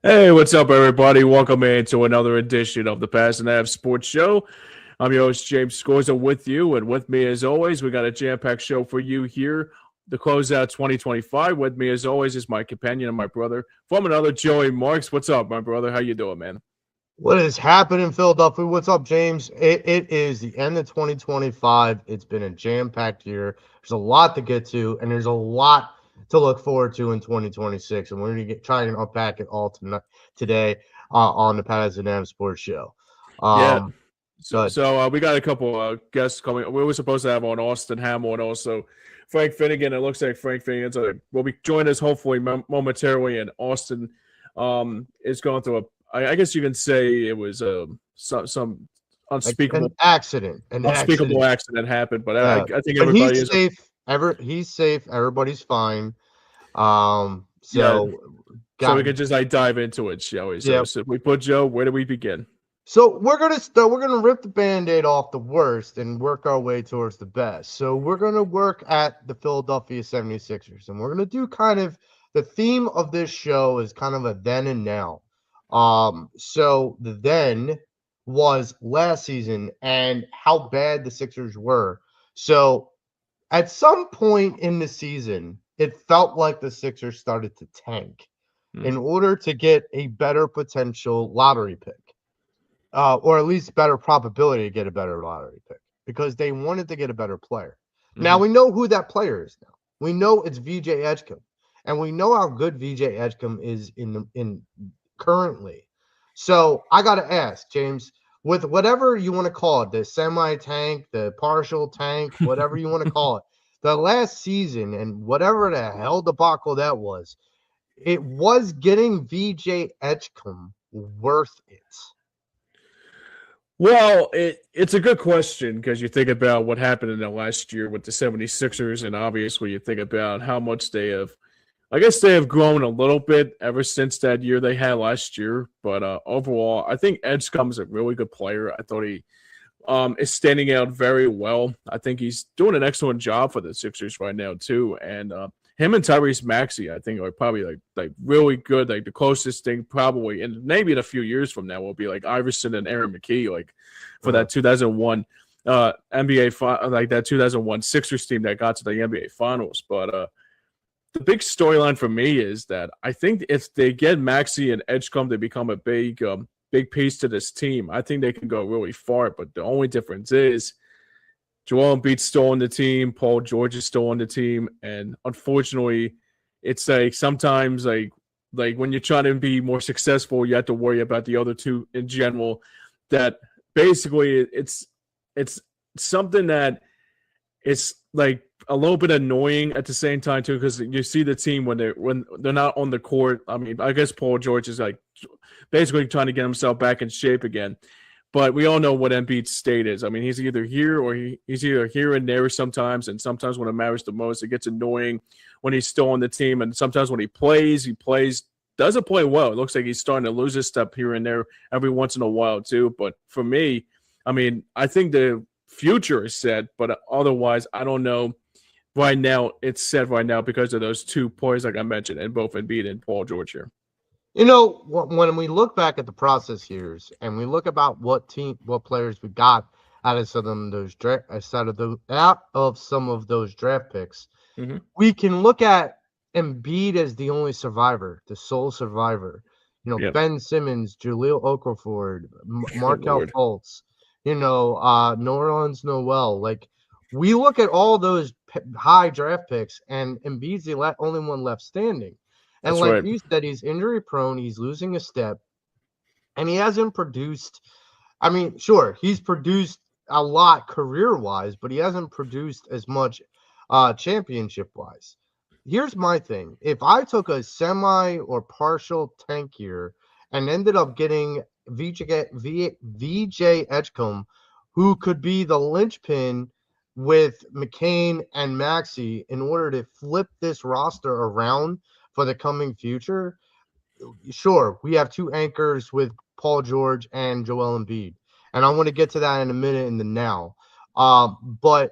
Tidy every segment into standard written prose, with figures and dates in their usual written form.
Hey, what's up, everybody? Welcome into another edition of the Pattison Sports Show. I'm your host, James Scorza, with you. And with me, as always, we got a jam-packed show for you here to close out 2025. With me, as always, is my companion and my brother from another, Joey Marks. What's up, my brother? How you doing, man? What is happening, Philadelphia? What's up, James? It is the end of 2025. It's been a jam-packed year. There's a lot to get to, and there's a lot to look forward to in 2026. And we're going to try and unpack it all today on the Pattison Sports Show. Yeah. Um, So, but so we got a couple guests coming. We were supposed to have on Austin Hamill and also Frank Finnegan. It looks like Frank Finnegan will be joining us hopefully momentarily. And Austin is going through I guess you can say it was some like an unspeakable accident, accident happened. But I Yeah, think but everybody he's is safe. He's safe. Everybody's fine. yeah. So So got we can just dive into it, shall we? So, yeah. so we put Joe. Where do we begin? So we're gonna start. We're gonna rip the Band-Aid off the worst and work our way towards the best. So we're gonna work at the Philadelphia 76ers, and we're gonna do kind of the theme of this show is kind of a then and now. So the then was last season and how bad the Sixers were. So at some point in the season, it felt like the Sixers started to tank in Hmm. order to get a better potential lottery pick, or at least better probability to get a better lottery pick because they wanted to get a better player. Now Hmm. we know who that player is now. We know it's VJ Edgecombe, and we know how good VJ Edgecombe is in currently. So I got to ask, James, with whatever you want to call it, the semi tank, the partial tank, whatever you want to call it, the last season and whatever the hell debacle that was, it was getting VJ Edgecombe worth it. Well, it's a good question because you think about what happened in the last year with the 76ers, and obviously you think about how much I guess they have grown a little bit ever since that year they had last year. But overall, I think Edgecombe's a really good player. I thought he is standing out very well. I think he's doing an excellent job for the Sixers right now too. And him and Tyrese Maxey, I think, are probably like really good. Like the closest thing probably, and maybe in a few years from now, will be like Iverson and Aaron McKee, like for Uh, that 2001 NBA, like that 2001 Sixers team that got to the NBA Finals. But the big storyline for me is that I think if they get Maxey and Edgecombe, they become a big piece to this team. I think they can go really far, but the only difference is Joel Embiid's still on the team, Paul George is still on the team, and unfortunately, it's like sometimes like when you're trying to be more successful, you have to worry about the other two in general. That basically it's something that it's like a little bit annoying at the same time too, because you see the team when they're not on the court. I mean, I guess Paul George is like basically trying to get himself back in shape again. But we all know what Embiid's state is. I mean, he's either here or he's either here and there sometimes, and sometimes when it matters the most, it gets annoying when he's still on the team, and sometimes when he plays doesn't play well. It looks like he's starting to lose his step here and there every once in a while too. But for me, I mean, I think the future is set, but otherwise, I don't know. Right now, it's set right now because of those two players, like I mentioned, and both Embiid and Paul George here. When we look back at the process years and we look about what players we got out of some of those some of those draft picks, Mm-hmm. we can look at Embiid as the only survivor, the sole survivor. Yep. Ben Simmons, Jahlil Okafor, Oh Markel Lord. Fultz, Nerlens Noel. Like we look at all those high draft picks, and Embiid's the only one left standing. And That's like right. you said, he's injury prone. He's losing a step, and he hasn't produced. I mean, sure, he's produced a lot career wise, but he hasn't produced as much championship wise. Here's my thing: if I took a semi or partial tank year and ended up getting VJ Edgecombe, who could be the linchpin with McCain and Maxey in order to flip this roster around for the coming future, sure, we have two anchors with Paul George and Joel Embiid, and I want to get to that in a minute in the now. But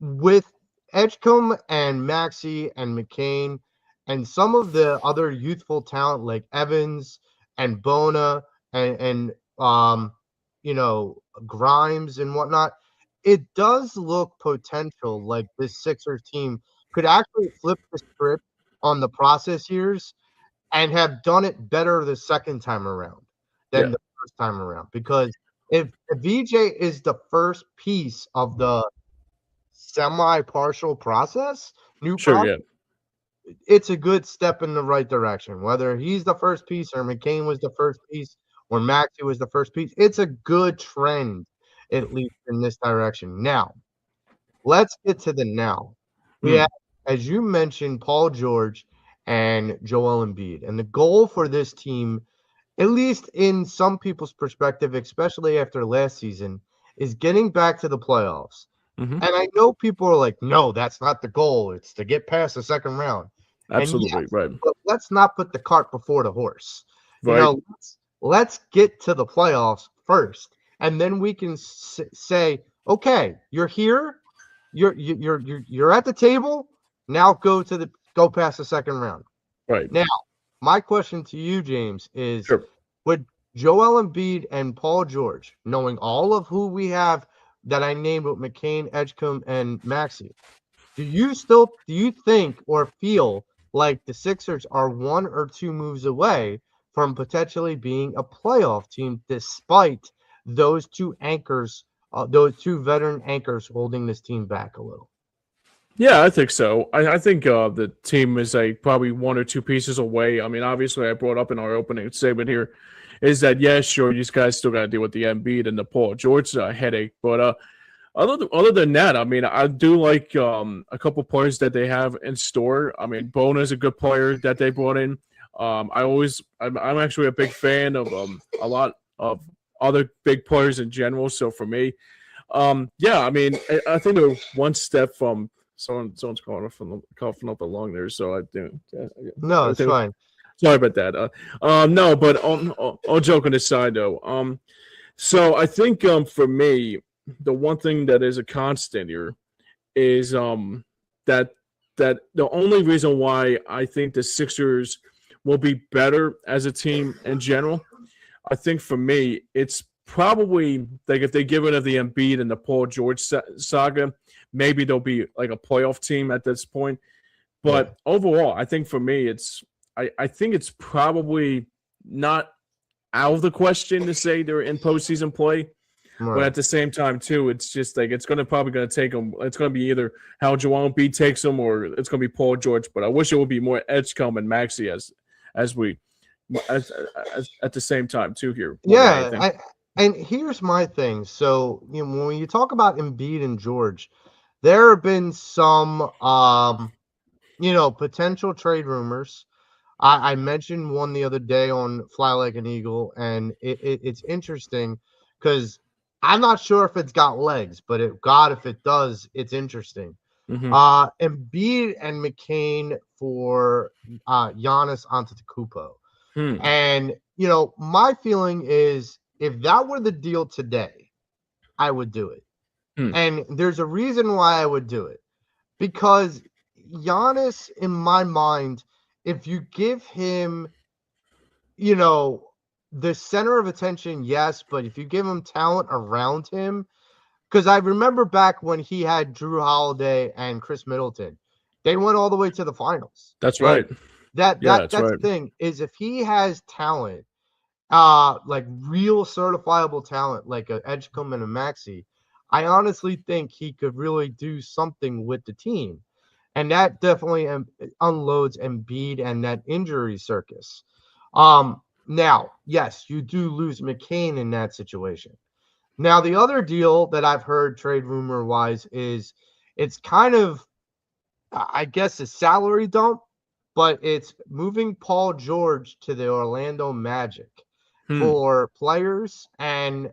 with Edgecombe and Maxey and McCain and some of the other youthful talent like Evans and Bona and Grimes and whatnot, it does look potential like this Sixers team could actually flip the script on the process years and have done it better the second time around than Yeah, the first time around. Because if VJ is the first piece of the semi-partial process, new sure, process, yeah, it's a good step in the right direction. Whether he's the first piece or McCain was the first piece or Maxey was the first piece, it's a good trend, at least in this direction. Now, let's get to the now. We Hmm. have, as you mentioned, Paul George and Joel Embiid. And the goal for this team, at least in some people's perspective, especially after last season, is getting back to the playoffs. Hmm. And I know people are like, no, that's not the goal. It's to get past the second round. And Absolutely, yes, right, but let's not put the cart before the horse. right, Let's get to the playoffs first, and then we can say, okay, you're here, you're at the table. Now go past the second round. right, Now, my question to you, James, is sure. would Joel Embiid and Paul George, knowing all of who we have that I named with McCain, Edgecombe, and Maxey, do you think or feel like the Sixers are one or two moves away from potentially being a playoff team despite those two anchors, those two veteran anchors holding this team back a little? Yeah, I think so. I think the team is probably one or two pieces away. I mean, obviously, I brought up in our opening statement here is that yeah, sure, these guys still got to deal with the Embiid and the Paul George headache, but other than that, I mean, I do like a couple players that they have in store. I mean, Bona is a good player that they brought in. I'm actually a big fan of a lot of other big players in general. So for me, yeah, I mean, I think they're one step from someone's coughing up along there. So I do. No, I it's think, fine. sorry about that. No, but all joking aside, though, so I think for me, the one thing that is a constant here is that the only reason why I think the Sixers will be better as a team in general, I think for me, it's probably like if they get rid of the Embiid and the Paul George saga, maybe they'll be like a playoff team at this point. Yeah, But overall, I think for me, I think it's probably not out of the question to say they're in postseason play. But right. at the same time, too, it's just like it's probably going to take them. It's going to be either how Joel Embiid takes them or it's going to be Paul George. But I wish it would be more Edgecombe and Maxey as we as at the same time too here more than anything. And here's my thing. So, when you talk about Embiid and George, there have been some potential trade rumors. I mentioned one the other day on Fly Like an Eagle, and it's interesting because I'm not sure if it's got legs, but if it does, it's interesting. Mm-hmm. Embiid and McCain for Giannis Antetokounmpo. Hmm. And my feeling is if that were the deal today, I would do it. Hmm. And there's a reason why I would do it. Because Giannis, in my mind, if you give him, the center of attention, yes, but if you give him talent around him, because I remember back when he had Drew Holiday and Chris Middleton, they went all the way to the finals. That's Like right. that Yeah, that that's that's right. the thing is if he has talent, like real certifiable talent, like a Edgecombe and a Maxi, I honestly think he could really do something with the team. And that definitely unloads Embiid and that injury circus. Now, yes, you do lose McCain in that situation. Now, the other deal that I've heard trade rumor wise is it's kind of, I guess, a salary dump, but it's moving Paul George to the Orlando Magic Hmm. for players and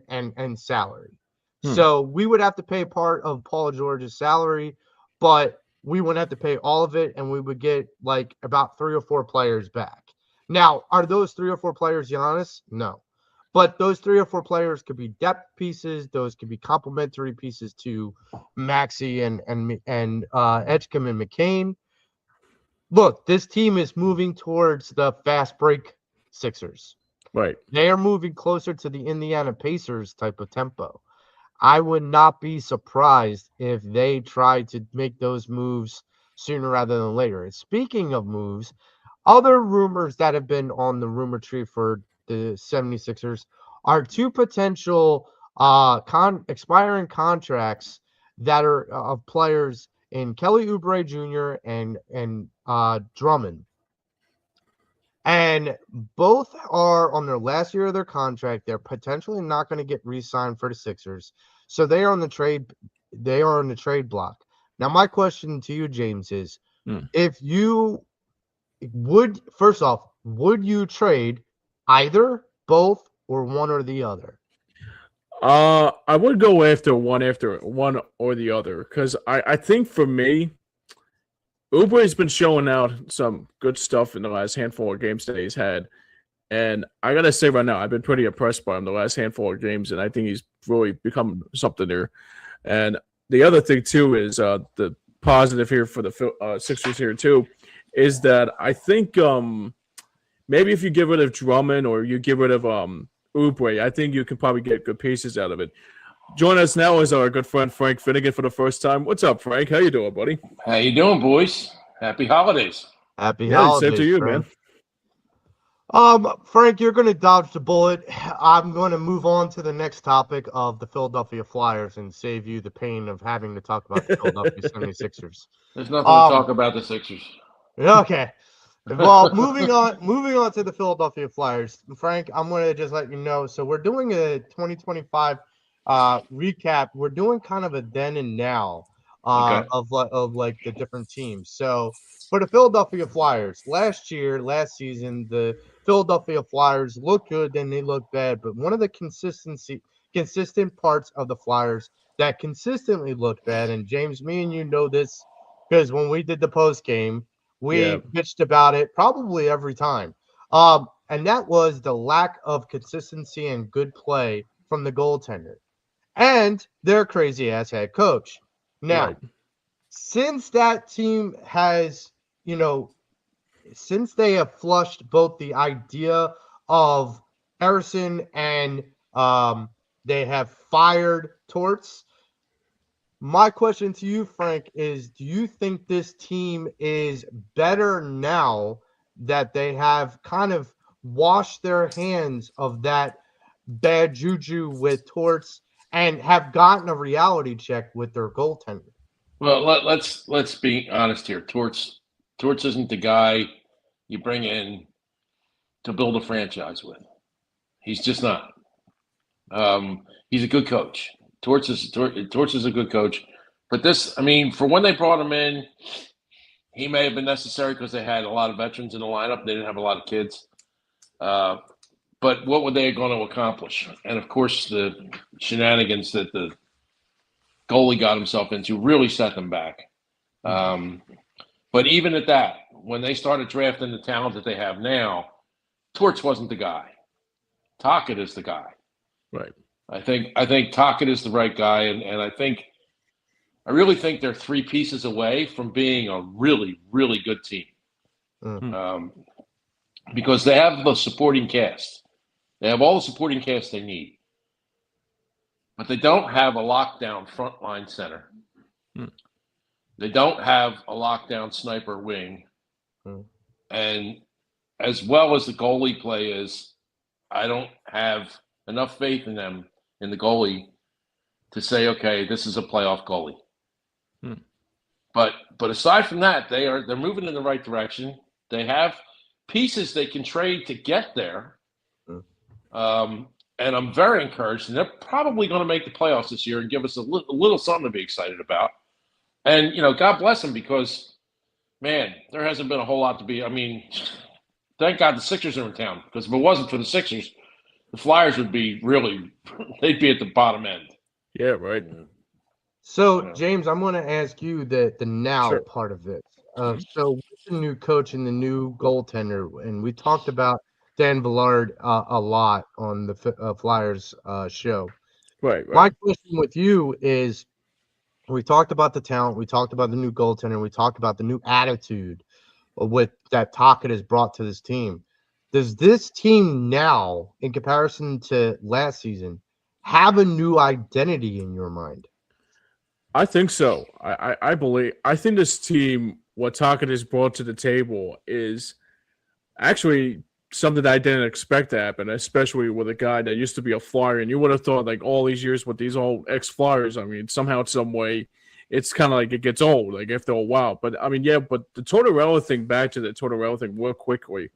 salary. Hmm. So we would have to pay part of Paul George's salary, but we wouldn't have to pay all of it, and we would get like about 3 or 4 players back. Now, are those 3 or 4 players Giannis? No. But those 3 or 4 players could be depth pieces. Those could be complementary pieces to Maxi and Edgecombe and McCain. Look, this team is moving towards the fast break Sixers. Right. They are moving closer to the Indiana Pacers type of tempo. I would not be surprised if they try to make those moves sooner rather than later. And speaking of moves, other rumors that have been on the rumor tree for the 76ers are two potential expiring contracts that are of players in Kelly Oubre Jr. and Drummond. And both are on their last year of their contract. They're potentially not going to get re-signed for the Sixers. So they are on the trade block. Now, my question to you, James, is if you would, first off, would you trade either, both, or one or the other? I would go after one or the other, because I think for me, Oubre's been showing out some good stuff in the last handful of games that he's had. And I got to say right now, I've been pretty impressed by him the last handful of games, and I think he's really become something there. And the other thing, too, is the positive here for the Sixers here, too, is that I think maybe if you get rid of Drummond or you get rid of Oubre, I think you can probably get good pieces out of it. Join us now is our good friend Frank Finnegan for the first time. What's up, Frank? How you doing, buddy? How you doing, boys? Happy holidays. Happy holidays, same to you, Frank. man. Frank, you're going to dodge the bullet. I'm going to move on to the next topic of the Philadelphia Flyers and save you the pain of having to talk about the Philadelphia 76ers. There's nothing to talk about the Sixers. Okay. Well, moving on to the Philadelphia Flyers. Frank, I'm going to just let you know. So we're doing a 2025 recap. We're doing kind of a then and now of like the different teams. So for the Philadelphia Flyers, last season, the Philadelphia Flyers looked good, then they looked bad. But one of the consistent parts of the Flyers that consistently looked bad, and James, me and you know this because when we did the post game, we bitched about it probably every time. And that was the lack of consistency and good play from the goaltender and their crazy ass head coach. Now, since that team has, since they have flushed both the idea of Harrison and they have fired Torts, my question to you, Frank, is do you think this team is better now that they have kind of washed their hands of that bad juju with Torts and have gotten a reality check with their goaltender? Well, let's be honest here. Torts isn't the guy you bring in to build a franchise with. He's just not. He's a good coach. Torts is a good coach. But this, I mean, for when they brought him in, he may have been necessary because they had a lot of veterans in the lineup. They didn't have a lot of kids. But what were they going to accomplish? And, of course, the shenanigans that the goalie got himself into really set them back. But even at that, when they started drafting the talent that they have now, Torts wasn't the guy. Tocchet is the guy. Right. I think Tocchet is the right guy, and I really think they're three pieces away from being a really, really good team. Because they have the supporting cast. They have all the supporting cast they need. But they don't have a lockdown frontline center. They don't have a lockdown sniper wing. And as well as the goalie play is, I don't have enough faith in them, in the goalie, to say, okay, this is a playoff goalie. But aside from that, they're moving in the right direction. They have pieces they can trade to get there. And I'm very encouraged. And they're probably going to make the playoffs this year and give us a little something to be excited about. And, God bless them because, man, there hasn't been a whole lot to be. I mean, thank God the Sixers are in town because if it wasn't for the Sixers, the Flyers would be they'd be at the bottom end. Yeah, right. So, James, I'm going to ask you the now part of this. So, with the new coach and the new goaltender, and we talked about Dan Villard a lot on the Flyers show. Right. My question with you is, we talked about the talent, we talked about the new goaltender, we talked about the new attitude with that Tocchet has brought to this team. Does this team now, in comparison to last season, have a new identity in your mind? I think so. I think this team, what Tackett has brought to the table, is actually something that I didn't expect to happen, especially with a guy that used to be a Flyer. And you would have thought, like, all these years with these old ex-Flyers, I mean, somehow, some way, it's kind of like it gets old, like, after a while. But, I mean, yeah, but the Tortorella thing, back to the Tortorella thing real quickly.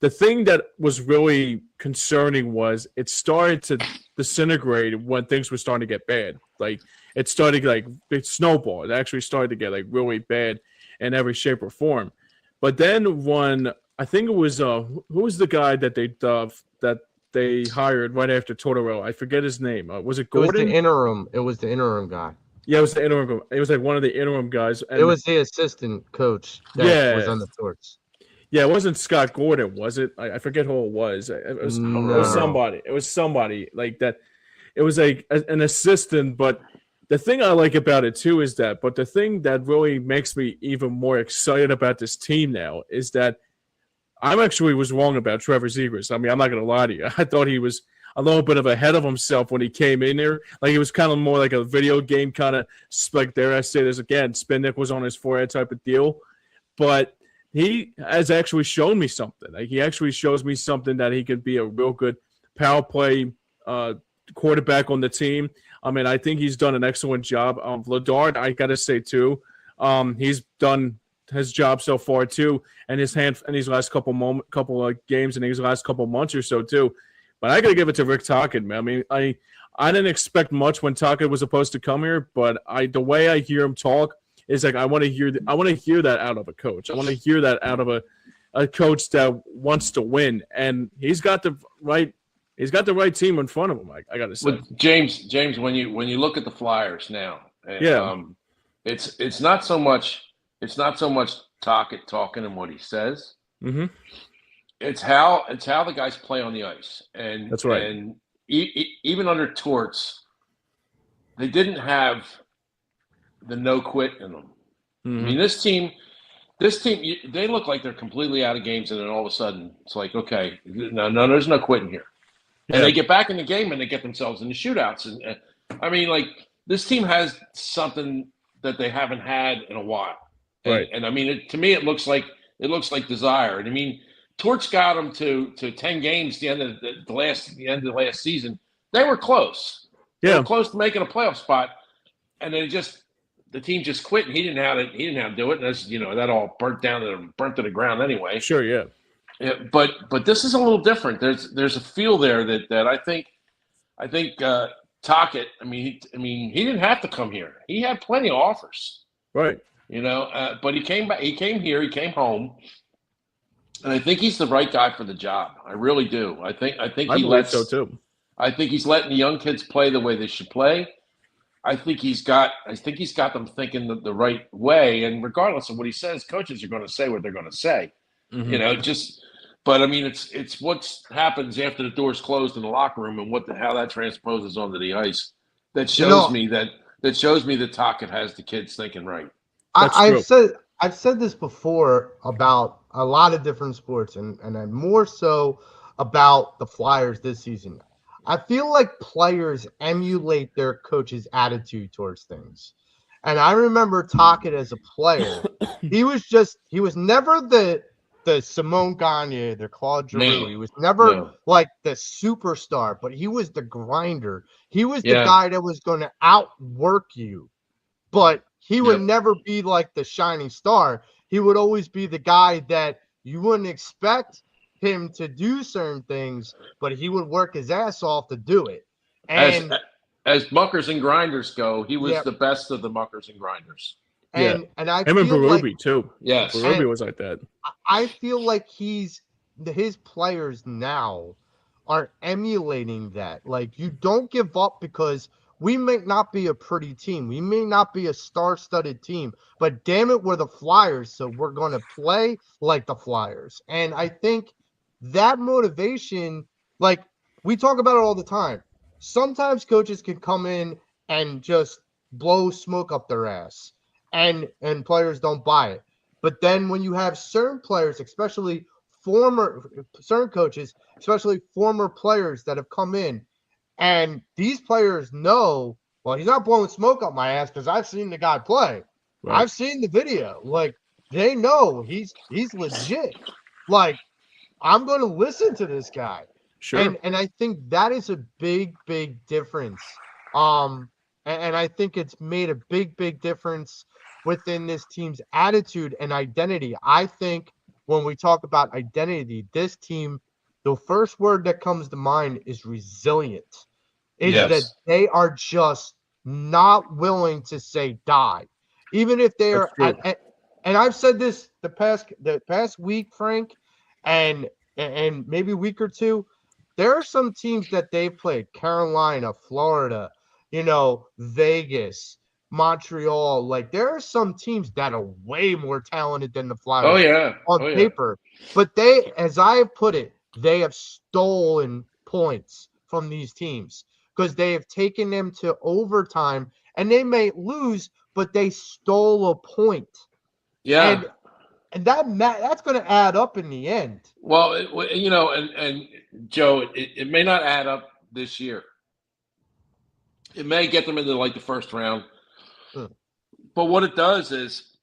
The thing that was really concerning was it started to disintegrate when things were starting to get bad. Like, it started, like, it snowballed. It actually started to get, like, really bad in every shape or form. But then when I think it was who was the guy that they hired right after Tortorella? I forget his name. Was it Gordon? It was the interim guy. Yeah, it was the interim. It was like one of the interim guys. And it was the assistant coach that was on the Torts. Yeah, it wasn't Scott Gordon, was it? I forget who it was. It was somebody. It was somebody like that. It was like an assistant, but the thing I like about it too is that, but the thing that really makes me even more excited about this team now is that I actually was wrong about Trevor Zegras. I mean, I'm not going to lie to you. I thought he was a little bit of ahead of himself when he came in there. Like, he was kind of more like a video game kind of, like, there I say this again, spin nickels on his forehead type of deal. But he has actually shown me something. Like, he actually shows me something that he could be a real good power play quarterback on the team. I mean, I think he's done an excellent job. Ladard, I got to say, too, he's done his job so far, too, and his hand in these last couple of games and these last couple months or so, too. But I got to give it to Rick Tocchet, man. I mean, I didn't expect much when Tocchet was supposed to come here, but the way I hear him talk is like I want to hear that out of a coach. I want to hear that out of a coach that wants to win, and he's got the right team in front of him. I got to say, well, James, when you look at the Flyers now, it's not so much Tocchet talking and what he says. Mm-hmm. It's how the guys play on the ice, and that's right. And even under Torts, they didn't have the no quit in them. Mm-hmm. I mean, this team, they look like they're completely out of games, and then all of a sudden, it's like, okay, no, there's no quitting here. And they get back in the game and they get themselves into shootouts. And I mean, like, this team has something that they haven't had in a while. Right. And I mean, to me, it looks like desire. And I mean, Torts got them to 10 games the end of the last season. They were close. Yeah. They were close to making a playoff spot, and the team just quit, and he didn't have to do it. And that's, that all burnt to the ground anyway. Sure, yeah. Yeah, but this is a little different. There's a feel there that I think Tocchet. I mean, he didn't have to come here. He had plenty of offers, right? But he came back. He came here. He came home, and I think he's the right guy for the job. I really do. I think he lets. So too. I think he's letting the young kids play the way they should play. I think he's got them thinking the right way, and regardless of what he says, coaches are going to say what they're going to say. Mm-hmm. But I mean, it's what happens after the doors closed in the locker room and how that transposes onto the ice that shows me that Tocchet has the kids thinking right. I've said this before about a lot of different sports, and I'm more so about the Flyers this season. I feel like players emulate their coach's attitude towards things. And I remember Tocchet as a player. He was never the Simone Gagne, the Claude Giroux. He was never like the superstar, but he was the grinder. He was the guy that was going to outwork you, but he would never be like the shining star. He would always be the guy that you wouldn't expect him to do certain things, but he would work his ass off to do it. And as muckers and grinders go, he was the best of the muckers and grinders. And I him and Berube too. Yes, Berube was like that. I feel like his players now are emulating that. Like, you don't give up, because we may not be a pretty team, we may not be a star-studded team, but damn it, we're the Flyers, so we're going to play like the Flyers. And I think that motivation, like, we talk about it all the time. Sometimes coaches can come in and just blow smoke up their ass, and players don't buy it. But then when you have certain players, especially certain coaches, especially former players that have come in, and these players know, well, he's not blowing smoke up my ass because I've seen the guy play. Right. I've seen the video. Like, they know he's legit. Like, I'm going to listen to this guy. Sure. And I think that is a big difference. And I think it's made a big difference within this team's attitude and identity. I think when we talk about identity, this team, the first word that comes to mind is resilient. Is that they are just not willing to say die, even if they are and I've said this the past week, Frank, and maybe a week or two. There are some teams that they've played: Carolina, Florida, Vegas, Montreal. Like, there are some teams that are way more talented than the Flyers on paper. But they, as I have put it, they have stolen points from these teams because they have taken them to overtime, and they may lose, but they stole a point. Yeah. And that's going to add up in the end. Well, and Joe, it may not add up this year. It may get them into like the first round. But what it does is,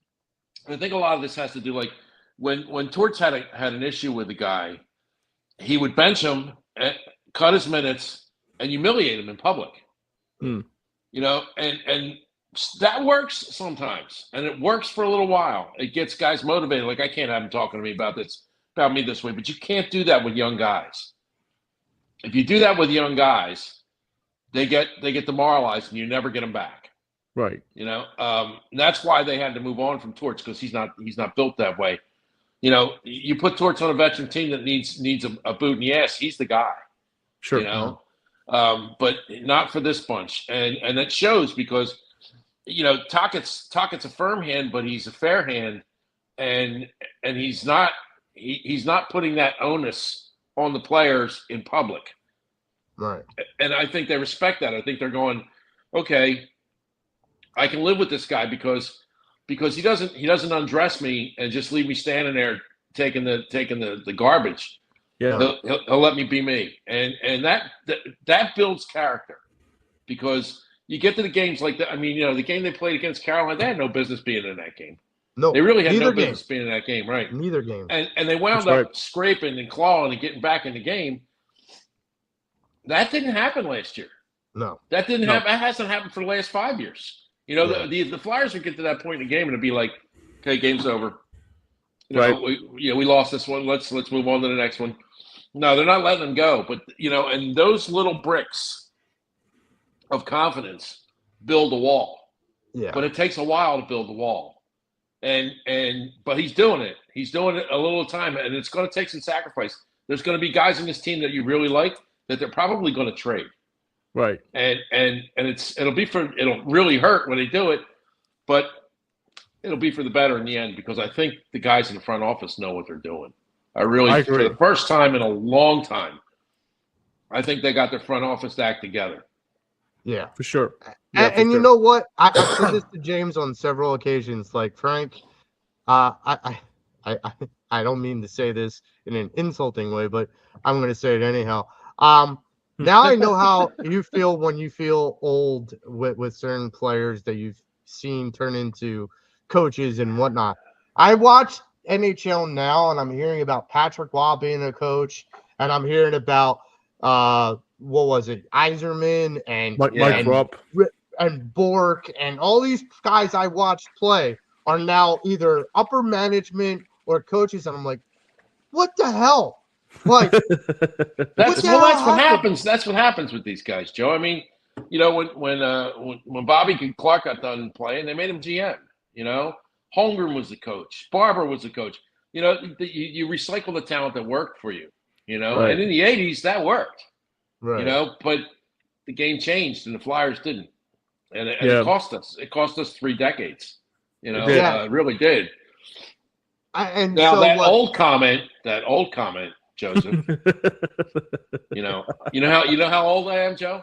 I think a lot of this has to do, like when Torts had an issue with a guy, he would bench him, cut his minutes, and humiliate him in public. And that works sometimes, and it works for a little while. It gets guys motivated. Like, I can't have him talking to me about me this way, but you can't do that with young guys. If you do that with young guys, they get demoralized, and you never get them back. Right. That's why they had to move on from Torts, because he's not built that way. You put Torts on a veteran team that needs a boot in the ass. He's the guy. Sure. But not for this bunch, and that shows because Tockett's a firm hand, but he's a fair hand, and he's not putting that onus on the players in public. Right. And I think they respect that. I think they're going, okay, I can live with this guy because he doesn't undress me and just leave me standing there taking the garbage. Yeah. He'll let me be me, and that builds character, because you get to the games like that. I mean, the game they played against Carolina, they had no business being in that game. No, they really had no business being in that game, right? Neither game. And they wound up scraping and clawing and getting back in the game. That didn't happen last year. No, that didn't happen. That hasn't happened for the last 5 years. The Flyers would get to that point in the game and it'd be like, okay, game's over. We lost this one. Let's move on to the next one. No, they're not letting them go. But and those little bricks of confidence build a wall. Yeah. But it takes a while to build the wall. But he's doing it. He's doing it a little time, and it's going to take some sacrifice. There's going to be guys in this team that you really like that they're probably going to trade. Right. And it'll really hurt when they do it, but it'll be for the better in the end, because I think the guys in the front office know what they're doing. I agree. For the first time in a long time, I think they got their front office act together. Yeah, for sure. And you know what? I said this to James on several occasions. Like, Frank, I don't mean to say this in an insulting way, but I'm going to say it anyhow. Now I know how you feel when you feel old with certain players that you've seen turn into coaches and whatnot. I watch NHL now, and I'm hearing about Patrick Waugh being a coach, and I'm hearing about what was it, Yzerman and Mike Rupp and Bork, and all these guys I watched play are now either upper management or coaches, and I'm like, what the hell? Like, that's what happens. That's what happens with these guys, Joe. I mean, when Bobby Clark got done playing, they made him GM. Holmgren was the coach. Barber was the coach. You recycle the talent that worked for you. Right. And in the '80s that worked. Right. But the game changed and the Flyers didn't, and it cost us. It cost us 3 decades. It really did. That old comment, Joseph. you know how old I am, Joe?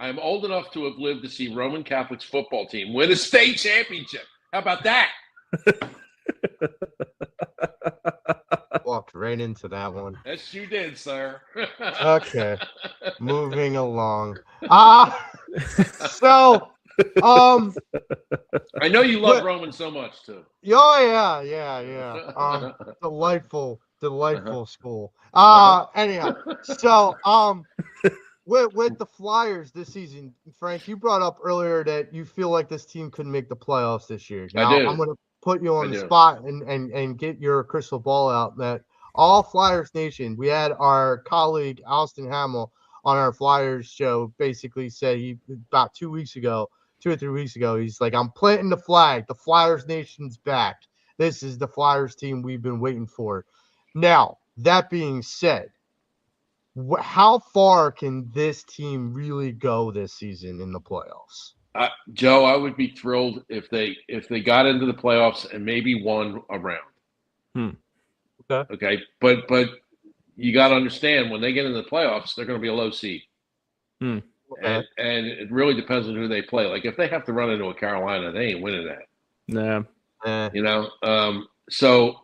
I am old enough to have lived to see Roman Catholic's football team win a state championship. How about that? Walk right into that one. Yes, you did, sir. Okay, moving along. So, I know you love what- Roman so much too. oh yeah. Delightful school. Anyhow, so with the Flyers this season, Frank, you brought up earlier that you feel like this team could make the playoffs this year. I Now do. I'm going to put you on I the do. spot and get your crystal ball out. That all Flyers Nation, we had our colleague Austin Hamill on our Flyers show basically say about 2 or 3 weeks ago, he's like, I'm planting the flag. The Flyers Nation's back. This is the Flyers team we've been waiting for. Now, that being said, how far can this team really go this season in the playoffs? Joe, I would be thrilled if they got into the playoffs and maybe won a round. Okay, but you got to understand when they get into the playoffs, they're going to be a low seed. Okay. And it really depends on who they play. Like if they have to run into a Carolina, they ain't winning that. Nah. You know, so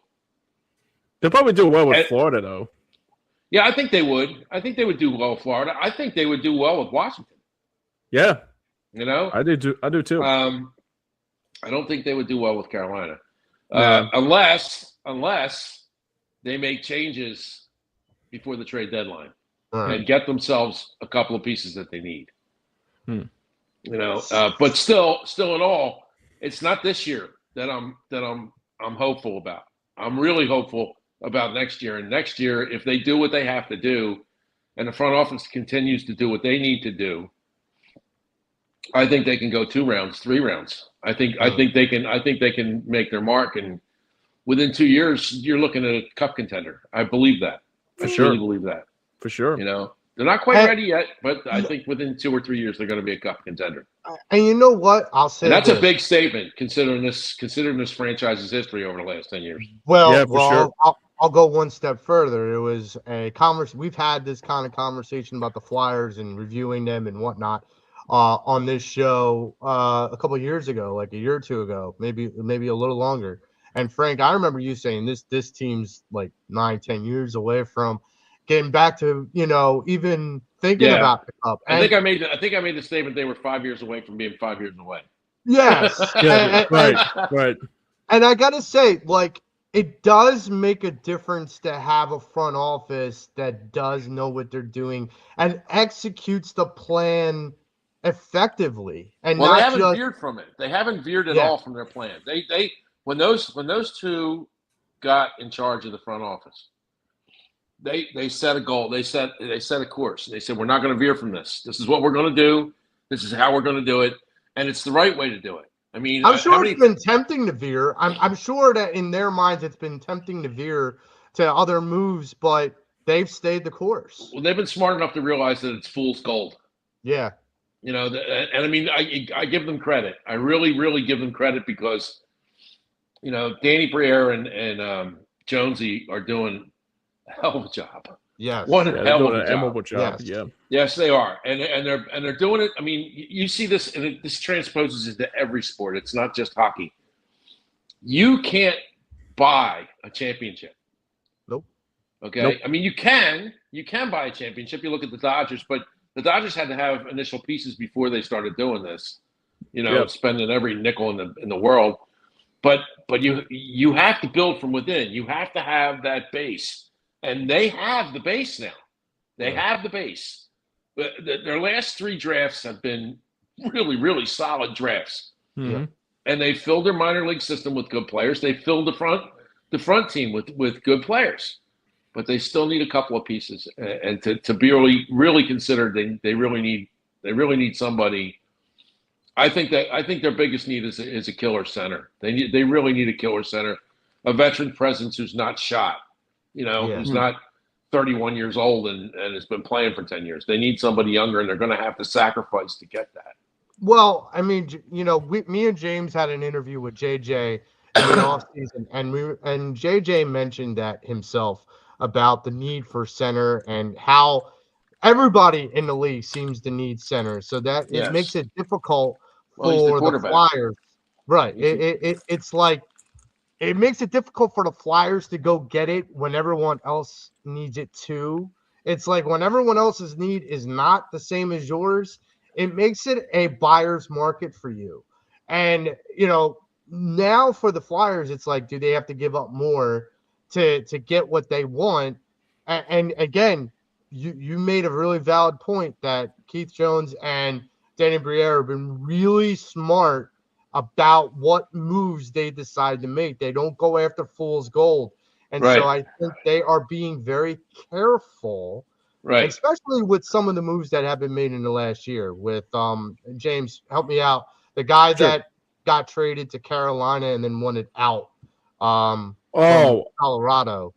They'll probably do well with Florida, though. Yeah, I think they would. I think they would do well with Florida. I think they would do well with Washington. Yeah. You know? I do too. I don't think they would do well with Carolina. Nah. Unless they make changes before the trade deadline and get themselves a couple of pieces that they need. You know, but still in all, it's not this year that I'm hopeful about. I'm really hopeful about next year. And next year, if they do what they have to do, and the front office continues to do what they need to do, I think they can go 2 rounds, 3 rounds. I think they can make their mark, and within 2 years, you're looking at a cup contender. I believe that. I truly believe that. For sure. You know, they're not quite ready yet, but I think within 2 or 3 years, they're going to be a cup contender. And you know what? I'll say that's a big statement considering this franchise's history over the last 10 years. Well, yeah, for sure. I'll go one step further. It was a conversation. We've had this kind of conversation about the Flyers and reviewing them and whatnot on this show a couple of years ago, like a year or 2 ago, maybe a little longer. And Frank, I remember you saying this team's like 9-10 years away from getting back to, you know, even thinking about the cup. I think I made the statement they were 5 years away from being 5 years away. Yes. Right. And I gotta say, like, it does make a difference to have a front office that does know what they're doing and executes the plan effectively. And they haven't veered from it. They haven't veered at all from their plan. They when those two got in charge of the front office, they set a goal. They set a course. They said, we're not going to veer from this. This is what we're going to do. This is how we're going to do it, and it's the right way to do it. I mean, I'm sure it's been tempting to veer. I'm sure that in their minds it's been tempting to veer to other moves, but they've stayed the course. Well, they've been smart enough to realize that it's fool's gold. Yeah. You know, and I mean, I give them credit. I really, really give them credit because, you know, Danny Briere and Jonesy are doing a hell of a job. Yes. One hell of a job. Yes. Yeah. Yes, they are, and they're doing it. I mean, you see this, and this transposes into every sport. It's not just hockey. You can't buy a championship. Nope. Okay. Nope. I mean, you can buy a championship. You look at the Dodgers, but the Dodgers had to have initial pieces before they started doing this. You know, spending every nickel in the world. But you have to build from within. You have to have that base, and they have the base now. They have the base. But their last 3 drafts have been really, really solid drafts. Mm-hmm. And they filled their minor league system with good players. They filled the front team with good players. But they still need a couple of pieces. And to be really considered, they really need somebody. I think their biggest need is a killer center. They really need a killer center, a veteran presence who's not shot, you know, who's not 31 years old and has been playing for 10 years. They need somebody younger, and they're going to have to sacrifice to get that. Well, I mean, you know, me and James had an interview with JJ in the offseason, and JJ mentioned that himself about the need for center and how everybody in the league seems to need center. So that it makes it difficult for the Flyers. Right. It's like it makes it difficult for the Flyers to go get it when everyone else needs it too. It's like when everyone else's need is not the same as yours, it makes it a buyer's market for you. And now for the Flyers, it's like, do they have to give up more to get what they want? And again, you made a really valid point that Keith Jones and Danny Briere have been really smart about what moves they decide to make. They don't go after fool's gold. And so I think they are being very careful, Right. especially with some of the moves that have been made in the last year. With James, help me out. The guy that got traded to Carolina and then wanted out from Colorado.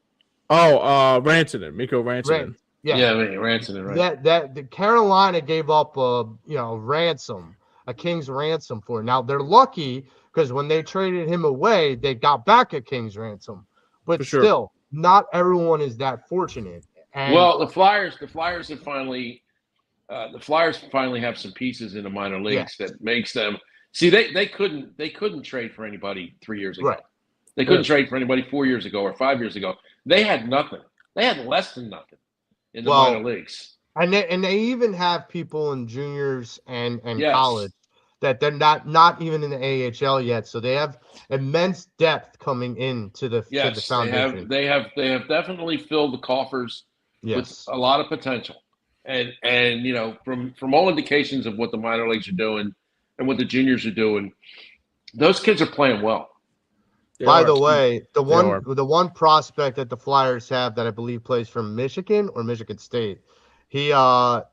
Rantanen, Mikko Rantanen. Rantanen, right. That the Carolina gave up ransom, a king's ransom for it. Now they're lucky because when they traded him away, they got back a king's ransom. But still, not everyone is that fortunate. And well, the Flyers have finally have some pieces in the minor leagues that makes them see they couldn't trade for anybody 3 years ago. Right. They couldn't trade for anybody 4 years ago or 5 years ago. They had nothing. They had less than nothing in the minor leagues. And they even have people in juniors and Yes. college that they're not even in the AHL yet. So they have immense depth coming into the foundation. They have definitely filled the coffers with a lot of potential. And from all indications of what the minor leagues are doing and what the juniors are doing, those kids are playing well. By the way, the one prospect that the Flyers have that I believe plays from Michigan or Michigan State, he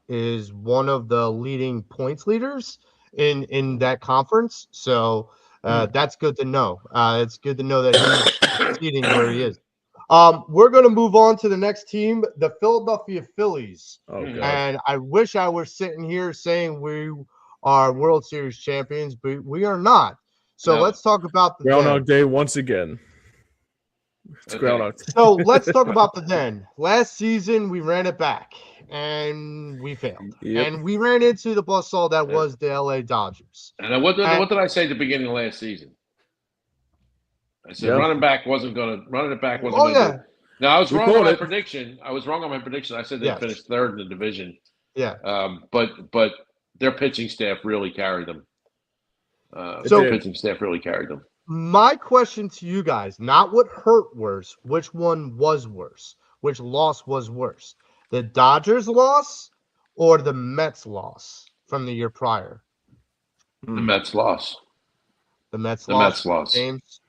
is one of the leading points leaders in that conference. So that's good to know. It's good to know that he's succeeding where he is. We're going to move on to the next team, the Philadelphia Phillies. And I wish I were sitting here saying we are World Series champions, but we are not. So let's talk about the Groundhog Day once again. It's Groundhog Day. So let's talk about the then. Last season, we ran it back, and we failed. Yep. And we ran into the buzzsaw that was the LA Dodgers. And what did I say at the beginning of last season? I said running it back wasn't going to do. Now, I was wrong on my prediction. I said they'd finish third in the division. Yeah. But their pitching staff really carried them. Pitching staff really carried them. My question to you guys, not what hurt worse, which one was worse? Which loss was worse? The Dodgers loss or the Mets loss from the year prior? The Mets loss. The Mets loss. James?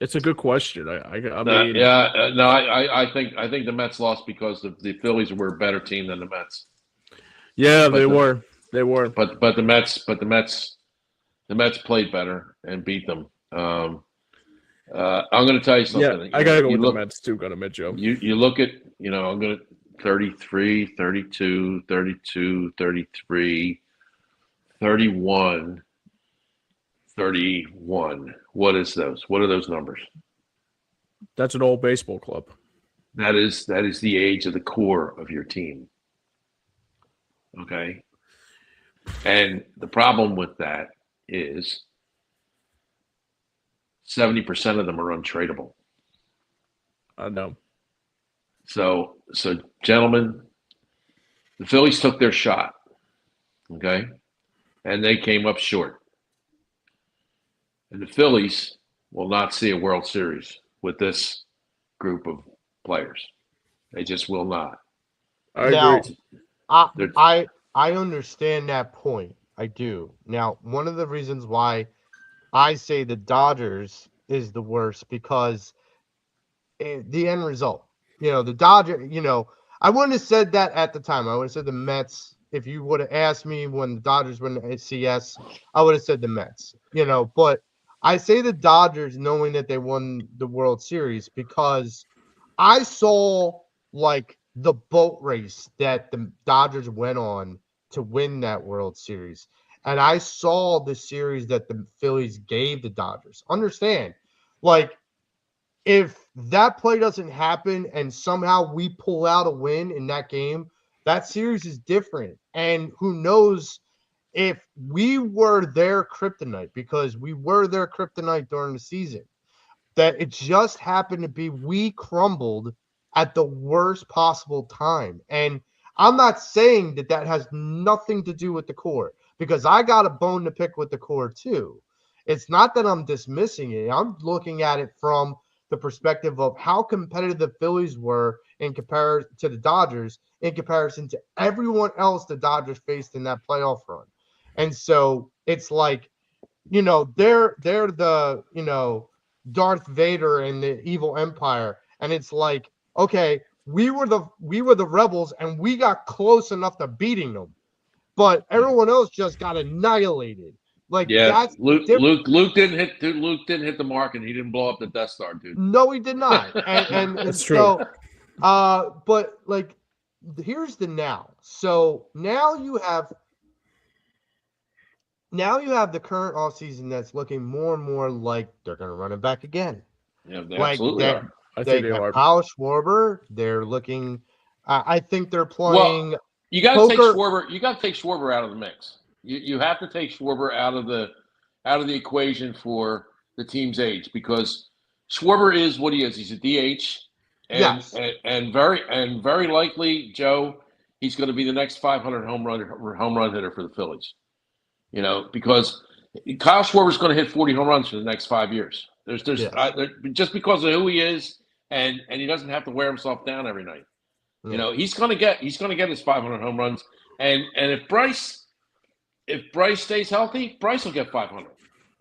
It's a good question. I think the Mets lost because the Phillies were a better team than the Mets. Yeah, they were. But the Mets played better and beat them. I'm going to tell you something. Yeah, I got to go with the Mets too. Got to admit, Joe. You look at, I'm going to 33, 32, 32, 33, 31, 31. What is those? What are those numbers? That's an old baseball club. That is the age of the core of your team. Okay. And the problem with that is 70% of them are untradeable. I know. So gentlemen, the Phillies took their shot. Okay. And they came up short. And the Phillies will not see a World Series with this group of players. They just will not. I agree. I understand that point. I do. Now, one of the reasons why I say the Dodgers is the worst because the end result, the Dodgers, I wouldn't have said that at the time. I would have said the Mets. If you would have asked me when the Dodgers were in the CS, I would have said the Mets, but I say the Dodgers knowing that they won the World Series because I saw the boat race that the Dodgers went on to win that World Series. And I saw the series that the Phillies gave the Dodgers. Understand, if that play doesn't happen and somehow we pull out a win in that game, that series is different. And who knows if we were their kryptonite, because we were their kryptonite during the season. that it just happened to be we crumbled at the worst possible time. And I'm not saying that has nothing to do with the core, because I got a bone to pick with the core too. It's not that I'm dismissing it. I'm looking at it from the perspective of how competitive the Phillies were in comparison to the Dodgers, in comparison to everyone else the Dodgers faced in that playoff run. And so it's like, they're the, Darth Vader and the evil empire. And it's like, okay, we were the rebels and we got close enough to beating them, but everyone else just got annihilated. Like, that's Luke didn't hit the mark, and he didn't blow up the Death Star, dude. No, he did not. And That's so, but like, here's the now. So now you have the current offseason that's looking more and more like they're going to run it back again. Yeah, they absolutely are. I think they are. Kyle Schwarber. They're looking. I think they're playing. Well, you got to take Schwarber. You got to take Schwarber out of the mix. You have to take Schwarber out of the equation for the team's age, because Schwarber is what he is. He's a DH, and very likely, Joe, he's going to be the next 500 home run hitter for the Phillies. Because Kyle Schwarber is going to hit 40 home runs for the next 5 years. Just because of who he is, and he doesn't have to wear himself down every night. He's going to get his 500 home runs, and if Bryce stays healthy, Bryce will get 500.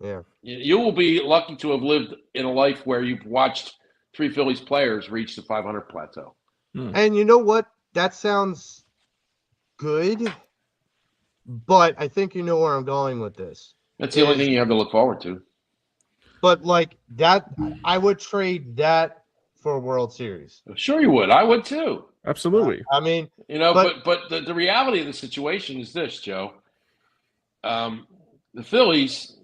Yeah, you will be lucky to have lived in a life where you've watched 3 Phillies players reach the 500 plateau. And you know what? That sounds good, but I think you know where I'm going with this. That's the only thing you have to look forward to. But like that, I would trade that for a World Series. Sure you would. I would too. Absolutely. I mean, but the reality of the situation is this, Joe. The Phillies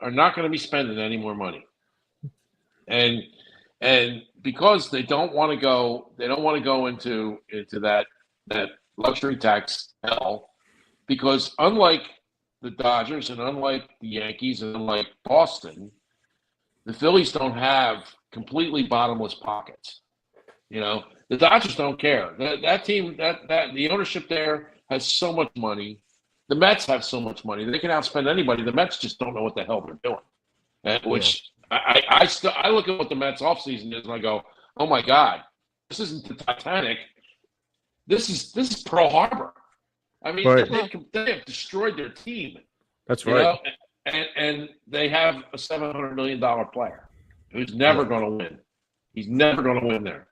are not going to be spending any more money, and because they don't want to go into that luxury tax hell, because unlike the Dodgers and unlike the Yankees and unlike Boston, the Phillies don't have completely bottomless pockets. The Dodgers don't care. That team, that the ownership there has so much money. The Mets have so much money. They can outspend anybody. The Mets just don't know what the hell they're doing. I look at what the Mets offseason is and I go, oh my God, this isn't the Titanic. This is Pearl Harbor. I mean, they have destroyed their team. That's right. And they have a $700 million player who's never going to win. He's never going to win there.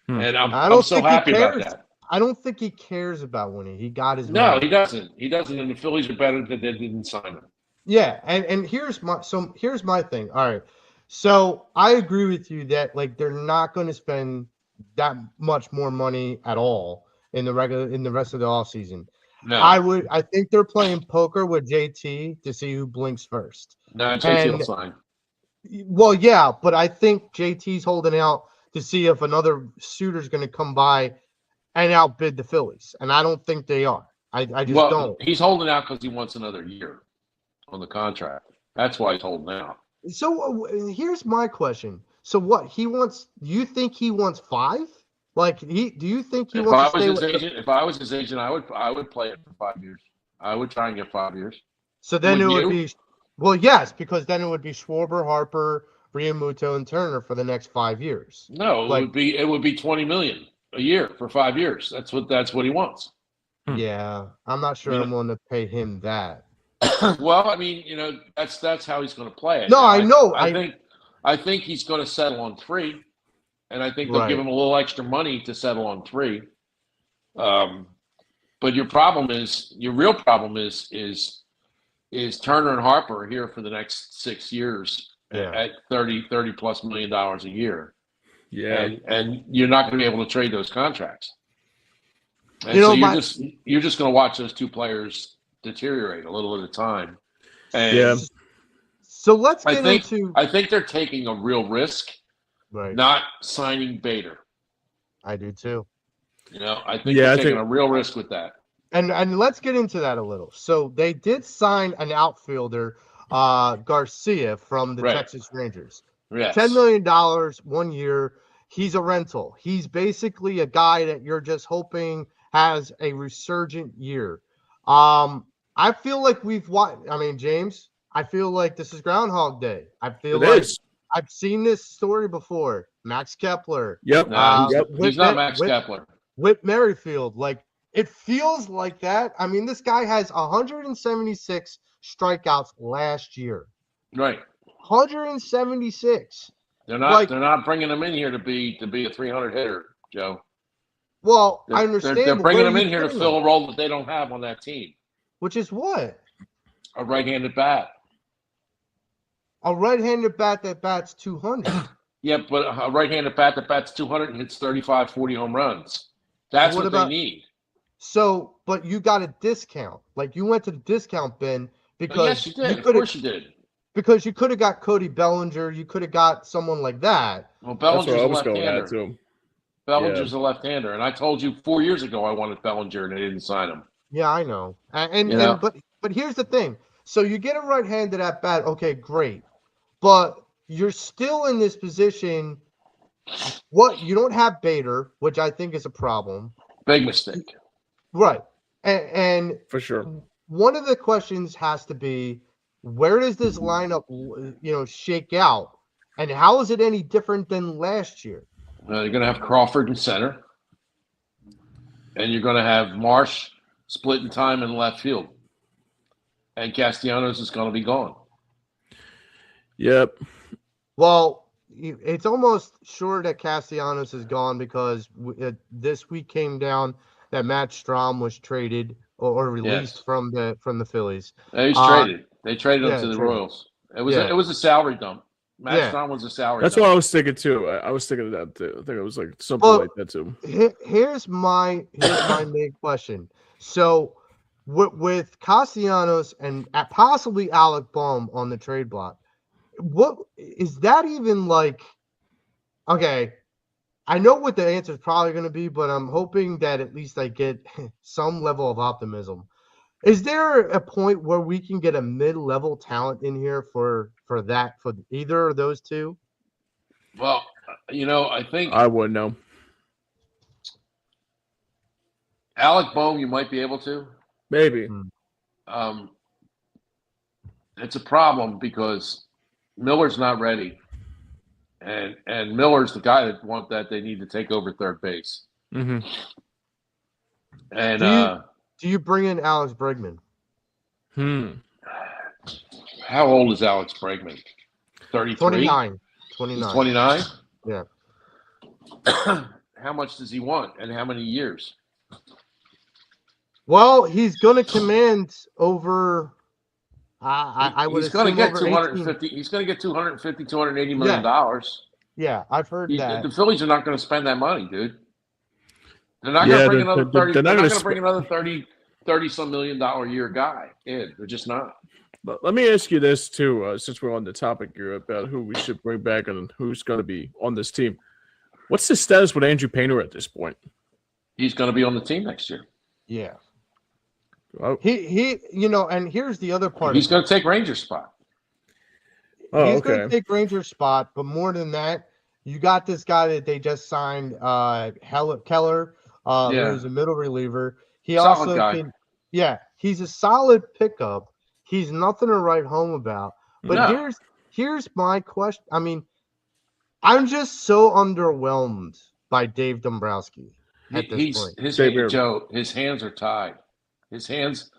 And I'm so happy about that. I don't think he cares about winning. He got his money. No, he doesn't. He doesn't. And the Phillies are better that they didn't sign him. Yeah, and here's my thing. All right. So I agree with you that like they're not going to spend that much more money at all in the rest of the offseason. No. I think they're playing poker with JT to see who blinks first. No, JT will sign. Well, yeah, but I think JT's holding out to see if another suitor's going to come by and outbid the Phillies, and I don't think they are. I just don't. He's holding out because he wants another year on the contract. That's why he's holding out. So here's my question. So what he wants? You think he wants 5? Like do you think he wants to stay If I was his agent, I would play it for 5 years. I would try and get 5 years. So then would be yes, because then it would be Schwarber, Harper, Realmuto, and Turner for the next 5 years. No, it would be $20 million a year for 5 years. That's what he wants. Yeah, I'm not sure I'm willing to pay him that. Well, I mean, that's how he's going to play it. No, I know. I think he's going to settle on 3, and I think they'll give him a little extra money to settle on 3. But your real problem is Turner and Harper here for the next 6 years at $30 plus million a year. Yeah, and you're not going to be able to trade those contracts. And you're just going to watch those 2 players deteriorate a little at a time. And So let's I think they're taking a real risk, not signing Bader. I do too. I think they're taking a real risk with that. And let's get into that a little. So they did sign an outfielder, Garcia from the Texas Rangers. Yes. $10 million 1 year. He's a rental. He's basically a guy that you're just hoping has a resurgent year. I feel like James, I feel like this is Groundhog Day. I feel It like is. I've seen this story before. Max Kepler, Yep. No, Yep. he's not Max Kepler. Whit Merrifield. Like, it feels like that. I mean, this guy has 176 strikeouts last year. Right. 176. They're not bringing him in here to be a 300 hitter, Joe. Well, I understand. They're but bringing where him are in you here to putting fill him? a role that they don't have on that team. Which is what? A right-handed bat. A right-handed bat that bats 200. Yeah, but a right-handed bat that bats 200 and hits 35, 40 home runs. That's what they need. So, but you got a discount. Like, you went to the discount bin because yes, you did. Of course you did. Because you could have got Cody Bellinger. You could have got someone like that. Well, That's Bellinger's what I a was going at left-hander. too. Bellinger's a left-hander, and I told you 4 years ago I wanted Bellinger, and they didn't sign him. Yeah, I know. But here's the thing. So you get a right-handed at bat. Okay, great. But you're still in this position. You don't have Bader, which I think is a problem. Big mistake. Right. And For sure. one of the questions has to be, where does this lineup, shake out? And how is it any different than last year? You're going to have Crawford in center, and you're going to have Marsh splitting time in left field, and Castellanos is going to be gone. Yep. Well, it's almost sure that Castellanos is gone because this week came down that Matt Strahm was traded or released from the Phillies. He's traded. They traded him to the Royals. It was a salary dump. Matt Strahm was a salary. That's dump. what I was thinking too. I was thinking of that too. I think it was like something like that too. Here's my main question. So with Castellanos and possibly Alec Bohm on the trade block, what is that even like? Okay, I know what the answer is probably going to be, but I'm hoping that at least I get some level of optimism. Is there a point where we can get a mid-level talent in here for either of those two? Well, I think I wouldn't know. Alec Bohm, you might be able to. Maybe. It's a problem because Miller's not ready, and Miller's the guy that they need to take over third base. Mm-hmm. And do you bring in Alex Bregman? How old is Alex Bregman? 33? 29. He's 29? Yeah. How much does he want and how many years? Well, he's going to command over I would he's going to get 250. He's going to get 250, 280 million dollars. Yeah, I've heard that. The Phillies are not going to spend that money, dude. They're not going to bring another 30. They're not going to bring another 30-some million dollar a year guy in. They're just not. But let me ask you this too, since we're on the topic here about who we should bring back and who's going to be on this team. What's the status with Andrew Painter at this point? He's going to be on the team next year. Yeah. Oh. He and here's the other part. He's going to take Ranger's spot. Oh, he's going to take Ranger's spot, but more than that, you got this guy that they just signed, Keller, who's a middle reliever. He solid guy. He's a solid pickup. He's nothing to write home about. But here's my question. I mean, I'm just so underwhelmed by Dave Dombrowski at this point. His hands are tied. His hands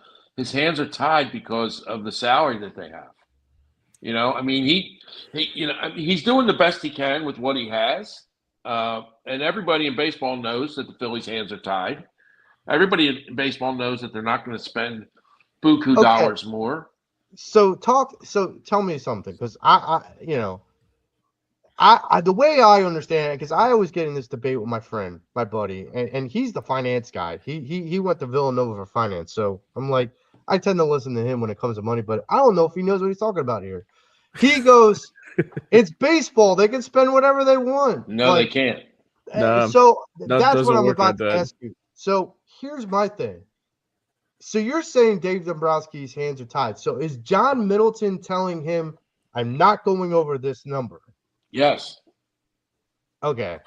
are tied because of the salary that they have. I mean, he's doing the best he can with what he has. And everybody in baseball knows that the Phillies' hands are tied. Everybody in baseball knows that they're not going to spend buku dollars more. So tell me something, because I the way I understand it, because I always get in this debate with my friend, my buddy, and he's the finance guy. He went to Villanova for finance, so I'm like, I tend to listen to him when it comes to money, but I don't know if he knows what he's talking about here. He goes, it's baseball; they can spend whatever they want. No, they can't. So that's what I'm about to ask you. So here's my thing. So you're saying Dave Dombrowski's hands are tied. So is John Middleton telling him, I'm not going over this number? Yes. Okay.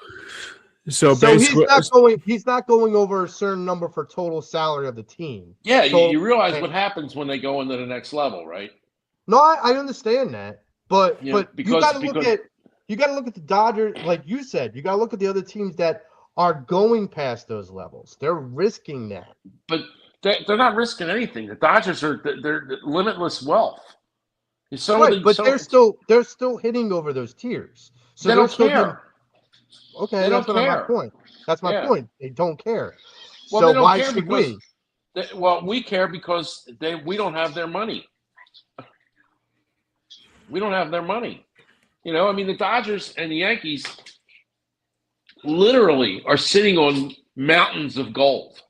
So So basically, he's not going over a certain number for total salary of the team. Yeah, Total- you realize what happens when they go into the next level, right? No, I understand that. But You know, you got to because look at the Dodgers, like you said. You got to look at the other teams that are going past those levels. They're risking that. but they're not risking anything. The Dodgers they're limitless wealth. So Right, but they're still hitting over those tiers. So they they're don't still getting care. okay. They That's don't what my care. point. That's my Yeah. point. They don't care. Well, So they don't why care should because we? we care because we don't have their money. We don't have their money. You know, I mean, the Dodgers and the Yankees literally are sitting on mountains of gold.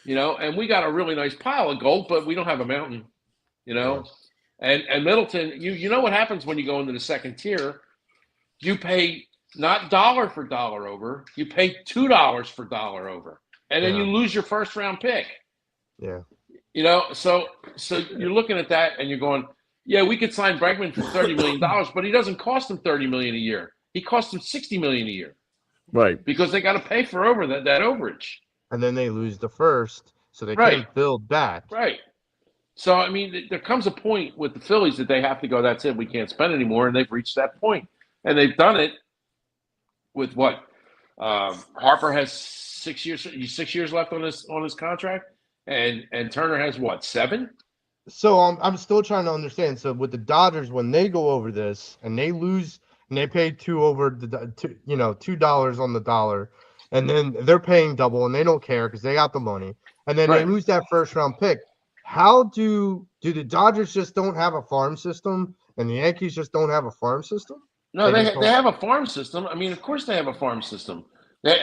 You know, and we got a really nice pile of gold, but we don't have a mountain. You know, and Middleton, you know what happens when you go into the second tier? You pay not dollar for dollar over, you pay $2 for dollar over, and then you lose your first round pick. Yeah. You know, so you're looking at that and you're going, yeah, we could sign Bregman for $30 million, but he doesn't cost them $30 million a year. He costs them $60 million a year. right. Because they got to pay for that overage. And then they lose the first, so they Right. can't build back. Right. So I mean, there comes a point with the Phillies that they have to go, that's it, we can't spend anymore, and they've reached that point. And they've done it with what? Harper has 6 years. 6 years left on his contract, and Turner has what, 7? So I'm still trying to understand. So with the Dodgers, when they go over this and they lose and they pay $2 on the dollar, and then they're paying double and they don't care because they got the money, and then they Right. lose that first round pick. How do the Dodgers just don't have a farm system and the Yankees just don't have a farm system? No, They they just don't- have a farm system. I mean, of course they have a farm system. They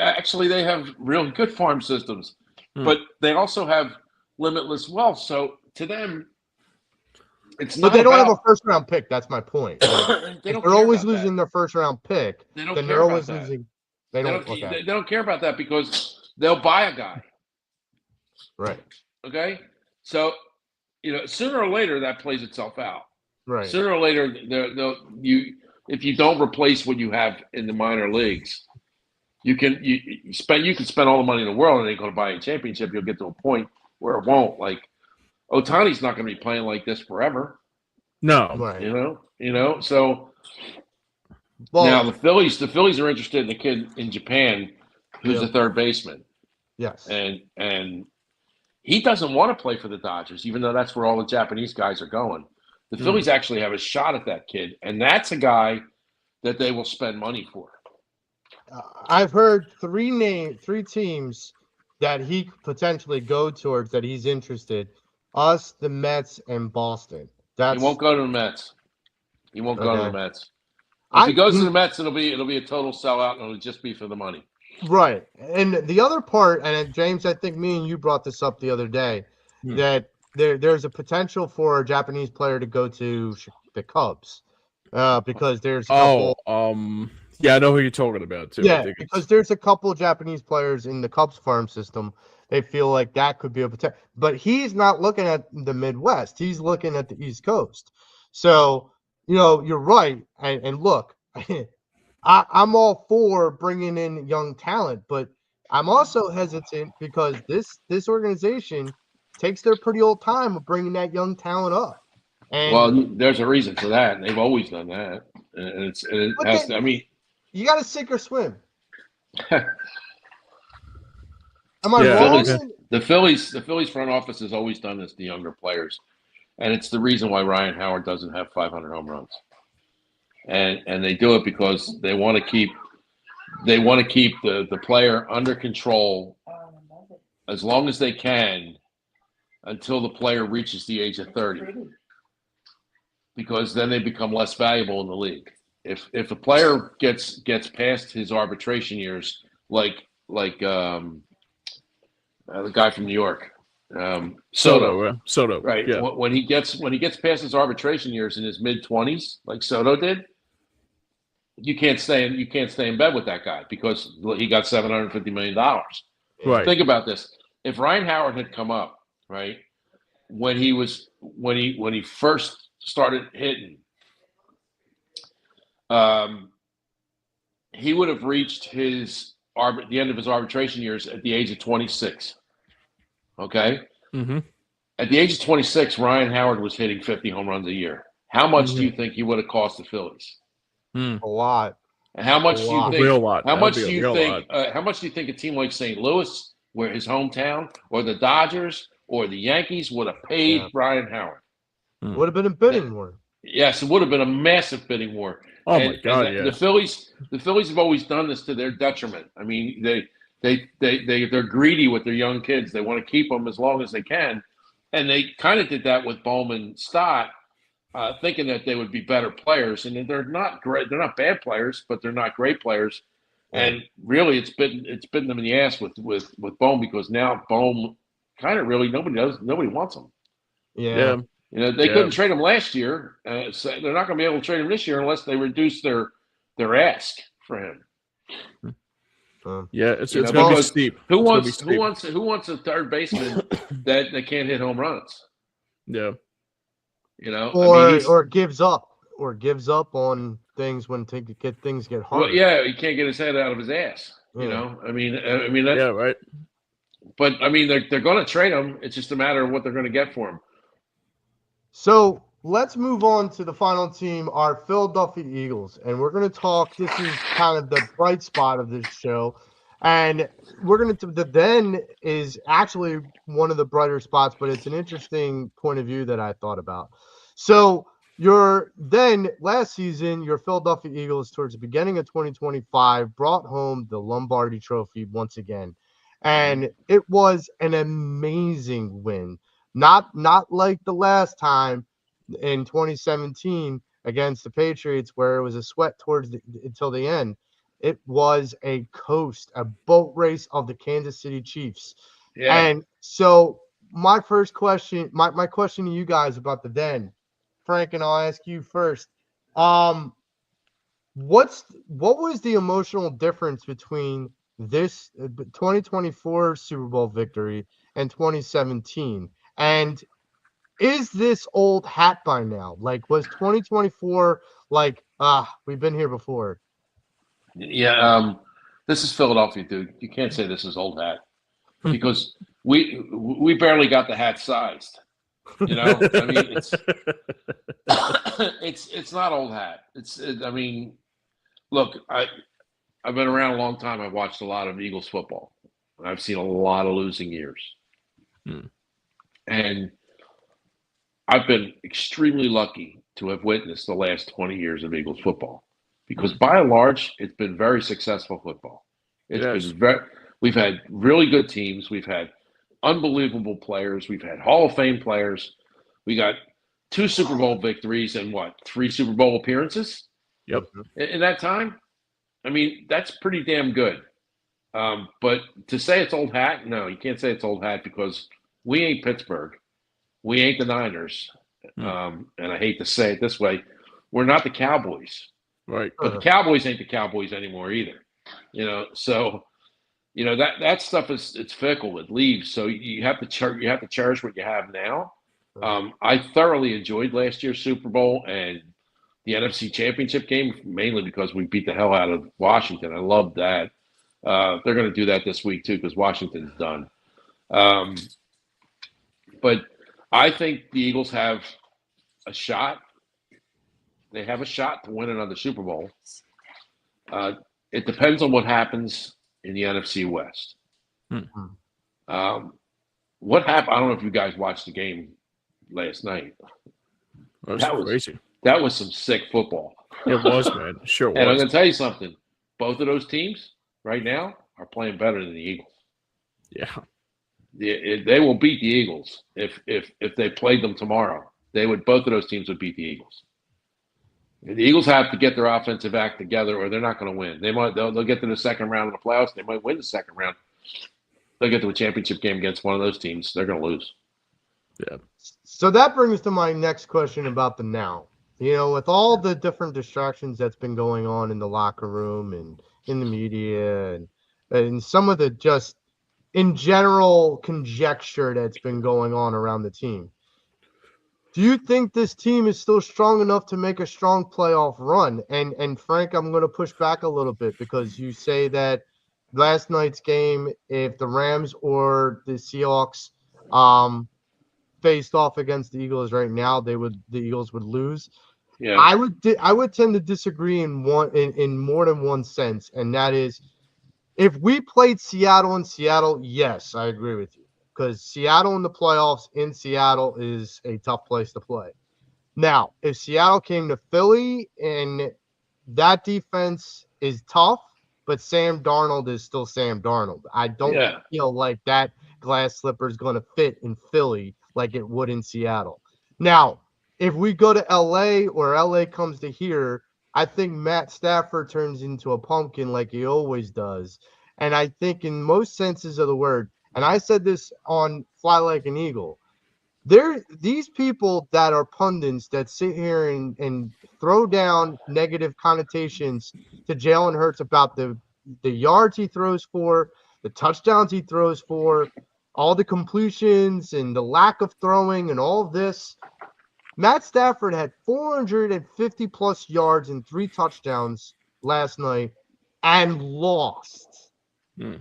have really good farm systems, but they also have limitless wealth. So to them, it's But not they don't have a about. first round pick. That's my point. Like, They if don't they're care always about losing that. their first round pick, They don't then care they're about always that. losing. They don't. Okay. They don't care about that because they'll buy a guy. Right. Okay, so sooner or later that plays itself out. Right. Sooner or later, if you don't replace what you have in the minor leagues, you can spend all the money in the world and it ain't going to buy a championship. You'll get to a point where it won't. Like Ohtani's not going to be playing like this forever. No. Right. So now the Phillies are interested in the kid in Japan who's a third baseman. Yes. And he doesn't want to play for the Dodgers, even though that's where all the Japanese guys are going. The Phillies actually have a shot at that kid, and that's a guy that they will spend money for. I've heard three teams that he could potentially go towards that he's interested. Us, the Mets, and Boston. He won't go to the Mets. He won't go to the Mets. If he goes to the Mets, it'll be a total sellout, and it'll just be for the money. Right. And the other part, and James, I think me and you brought this up the other day, that there's a potential for a Japanese player to go to the Cubs, because there's a couple. Yeah, I know who you're talking about too. Yeah, because there's a couple Japanese players in the Cubs farm system. They feel like that could be a potential, but he's not looking at the Midwest. He's looking at the East Coast. So you're right. And look, I'm all for bringing in young talent, but I'm also hesitant because this organization takes their pretty old time of bringing that young talent up. And there's a reason for that, and they've always done that. And you got to sink or swim. Am I wrong? The Phillies front office has always done this to younger players, and it's the reason why Ryan Howard doesn't have 500 home runs. And they do it because they want to keep the player under control as long as they can until the player reaches the age of 30, because then they become less valuable in the league. If a player gets past his arbitration years, like the guy from New York, Soto, right? Yeah. When he gets past his arbitration years in his mid-20s, like Soto did, you can't stay in bed with that guy because he got $750 million. Right. Think about this: if Ryan Howard had come up, right, when he first started hitting, he would have reached the end of his arbitration years at the age of 26. Okay? Mm-hmm. At the age of 26, Ryan Howard was hitting 50 home runs a year. How much do you think he would have cost the Phillies? A lot. And how much do you A think? real lot. How That much would be do a you real think? lot. How much do you think a team like St. Louis, where his hometown, or the Dodgers, or the Yankees would have paid Ryan Howard? Would have been a bidding war. Yes, it would have been a massive bidding war. Oh my God! The Phillies have always done this to their detriment. I mean, they're greedy with their young kids. They want to keep them as long as they can, and they kind of did that with Bowman Stott, thinking that they would be better players, and they're not great. They're not bad players, but they're not great players. And really, it's bitten them in the ass with Bowman, because now Bowman kind of really nobody wants him. Yeah. You know, they couldn't trade him last year, so they're not going to be able to trade him this year unless they reduce their ask for him. Yeah, it's going to be steep. Who wants a third baseman that can't hit home runs? Yeah, you know, or gives up on things when things get hard. Well, yeah, he can't get his head out of his ass. You know, I mean, yeah, right. But I mean, they're going to trade him. It's just a matter of what they're going to get for him. So let's move on to the final team, our Philadelphia Eagles. And we're going to talk. This is kind of the bright spot of this show. And the then is actually one of the brighter spots, but it's an interesting point of view that I thought about. So last season, your Philadelphia Eagles, towards the beginning of 2025, brought home the Lombardi Trophy once again. And it was an amazing win. Not like the last time in 2017 against the Patriots, where it was a sweat until the end. It was a boat race of the Kansas City Chiefs. Yeah. And so my first question, my question to you guys about the den, Frank, and I'll ask you first. What was the emotional difference between this 2024 Super Bowl victory and 2017? And is this old hat by now? Like, was 2024 like, we've been here before? Yeah, this is Philadelphia, dude. You can't say this is old hat, because we barely got the hat sized. You know, I mean, it's not old hat. I mean, look, I've been around a long time. I've watched a lot of Eagles football. I've seen a lot of losing years. And I've been extremely lucky to have witnessed the last 20 years of Eagles football, because by and large, it's been very successful football. We've had really good teams. We've had unbelievable players. We've had Hall of Fame players. We got 2 Super Bowl victories and 3 Super Bowl appearances? Yep. In that time? I mean, that's pretty damn good. But to say it's old hat, no, you can't say it's old hat, because we ain't Pittsburgh. We ain't the Niners. And I hate to say it this way, we're not the Cowboys. Right. But the Cowboys ain't the Cowboys anymore either. You know, so that stuff it's fickle. It leaves. So you have to cherish what you have now. I thoroughly enjoyed last year's Super Bowl and the NFC Championship game, mainly because we beat the hell out of Washington. I loved that. They're going to do that this week too, because Washington's done. But I think the Eagles have a shot. They have a shot to win another Super Bowl. It depends on what happens in the NFC West. What happened? I don't know if you guys watched the game last night. That was crazy. That was some sick football. It was, man. Sure was. And I'm going to tell you something. Both of those teams right now are playing better than the Eagles. Yeah. They will beat the Eagles if they played them tomorrow. Both of those teams would beat the Eagles. The Eagles have to get their offensive act together, or they're not going to win. They'll get to the second round of the playoffs. They might win the second round. They'll get to a championship game against one of those teams. They're going to lose. Yeah. So that brings to my next question about the now. You know, with all the different distractions that's been going on in the locker room and in the media and some of the just in general conjecture that's been going on around the team. Do you think this team is still strong enough to make a strong playoff run? And Frank, I'm going to push back a little bit because you say that last night's game, if the Rams or the Seahawks faced off against the Eagles right now, the Eagles would lose. Yeah. I would tend to disagree in more than one sense, and that is, if we played Seattle in Seattle, yes, I agree with you, because Seattle in the playoffs in Seattle is a tough place to play. Now, if Seattle came to Philly and that defense is tough, but Sam Darnold is still Sam Darnold. I don't feel like that glass slipper is going to fit in Philly like it would in Seattle. Now, if we go to LA or LA comes to here, I think Matt Stafford turns into a pumpkin like he always does. And I think in most senses of the word, and I said this on Fly Like an Eagle, these people that are pundits that sit here and throw down negative connotations to Jalen Hurts about the yards he throws for, the touchdowns he throws for, all the completions and the lack of throwing and all of this. Matt Stafford had 450 plus yards and 3 touchdowns last night and lost.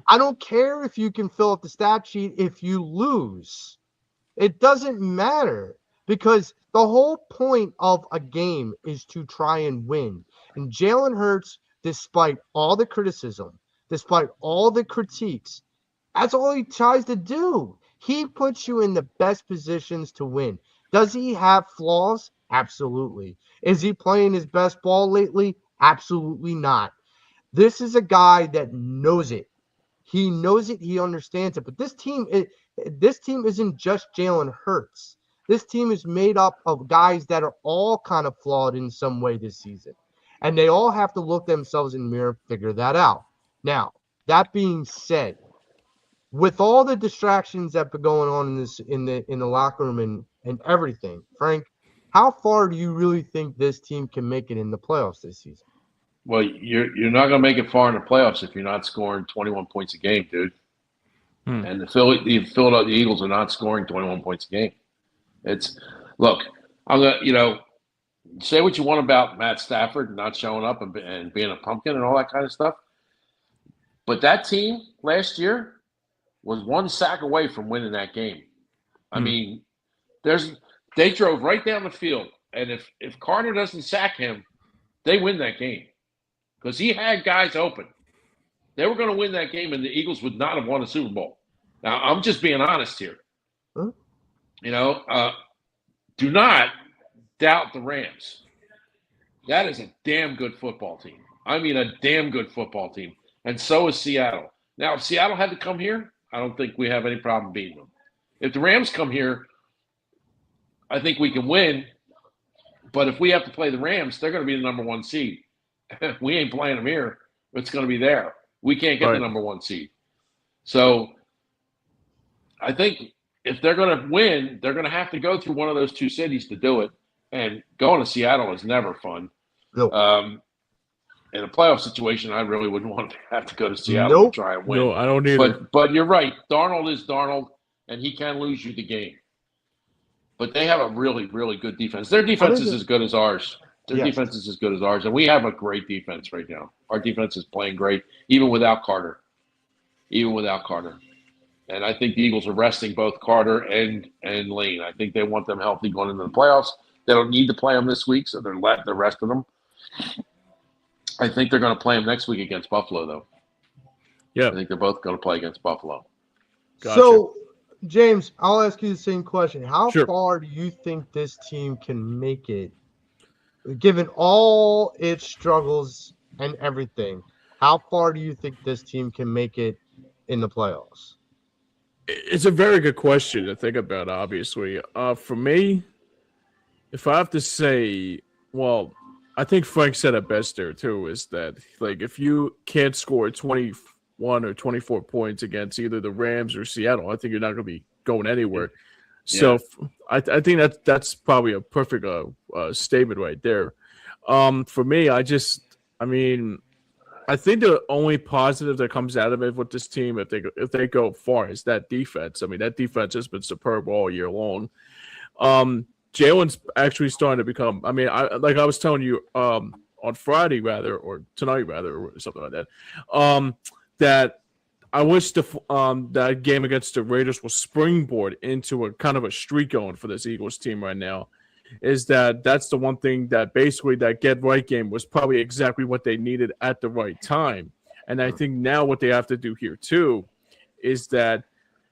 I don't care if you can fill up the stat sheet if you lose. It doesn't matter, because the whole point of a game is to try and win. And Jalen Hurts, despite all the criticism, despite all the critiques, that's all he tries to do. He puts you in the best positions to win. Does he have flaws? Absolutely. Is he playing his best ball lately? Absolutely not. This is a guy that knows it. He knows it. He understands it. But this team isn't just Jalen Hurts. This team is made up of guys that are all kind of flawed in some way this season. And they all have to look themselves in the mirror and figure that out. Now, that being said, with all the distractions that have been going on in the locker room and everything, Frank, how far do you really think this team can make it in the playoffs this season? Well, you're not going to make it far in the playoffs if you're not scoring 21 points a game, dude. And the Philadelphia Eagles are not scoring 21 points a game. Look, I'm gonna say what you want about Matt Stafford not showing up and being a pumpkin and all that kind of stuff, but that team last year was 1 sack away from winning that game. I mean, they drove right down the field, and if Carter doesn't sack him, they win that game because he had guys open. They were going to win that game, and the Eagles would not have won a Super Bowl. Now, I'm just being honest here. Huh? Do not doubt the Rams. That is a damn good football team. I mean, a damn good football team. And so is Seattle. Now, if Seattle had to come here, I don't think we have any problem beating them. If the Rams come here, I think we can win. But if we have to play the Rams, they're going to be the number 1 seed. We ain't playing them here. It's going to be there. We can't get the number 1 seed. So I think if they're going to win, they're going to have to go through one of those 2 cities to do it. And going to Seattle is never fun. Nope. In a playoff situation, I really wouldn't want to have to go to Seattle to try and win. No, I don't either. But you're right. Darnold is Darnold, and he can lose you the game. But they have a really, really good defense. Their defense is as good as ours. Their defense is as good as ours. And we have a great defense right now. Our defense is playing great, even without Carter. And I think the Eagles are resting both Carter and Lane. I think they want them healthy going into the playoffs. They don't need to play them this week, so they're resting them. I think they're going to play them next week against Buffalo, though. Yeah. I think they're both going to play against Buffalo. Gotcha. So, James, I'll ask you the same question. How Sure. far do you think this team can make it, given all its struggles and everything? How far do you think this team can make it in the playoffs? It's a very good question to think about, obviously. For me, if I have to say, well, I think Frank said it best there, too, is that, like, if you can't score 21 or 24 points against either the Rams or Seattle, I think you're not going to be going anywhere. Yeah. So I think that's probably a perfect statement right there. For me, I think the only positive that comes out of it with this team, if they go far, is that defense. I mean, that defense has been superb all year long. Jalen's actually starting to become. I mean, I was telling you on Friday rather, or tonight rather, or something like that. That I wish that game against the Raiders will springboard into a kind of a streak going for this Eagles team right now. Is that's the one thing that basically that get right game was probably exactly what they needed at the right time. And I think now what they have to do here too is that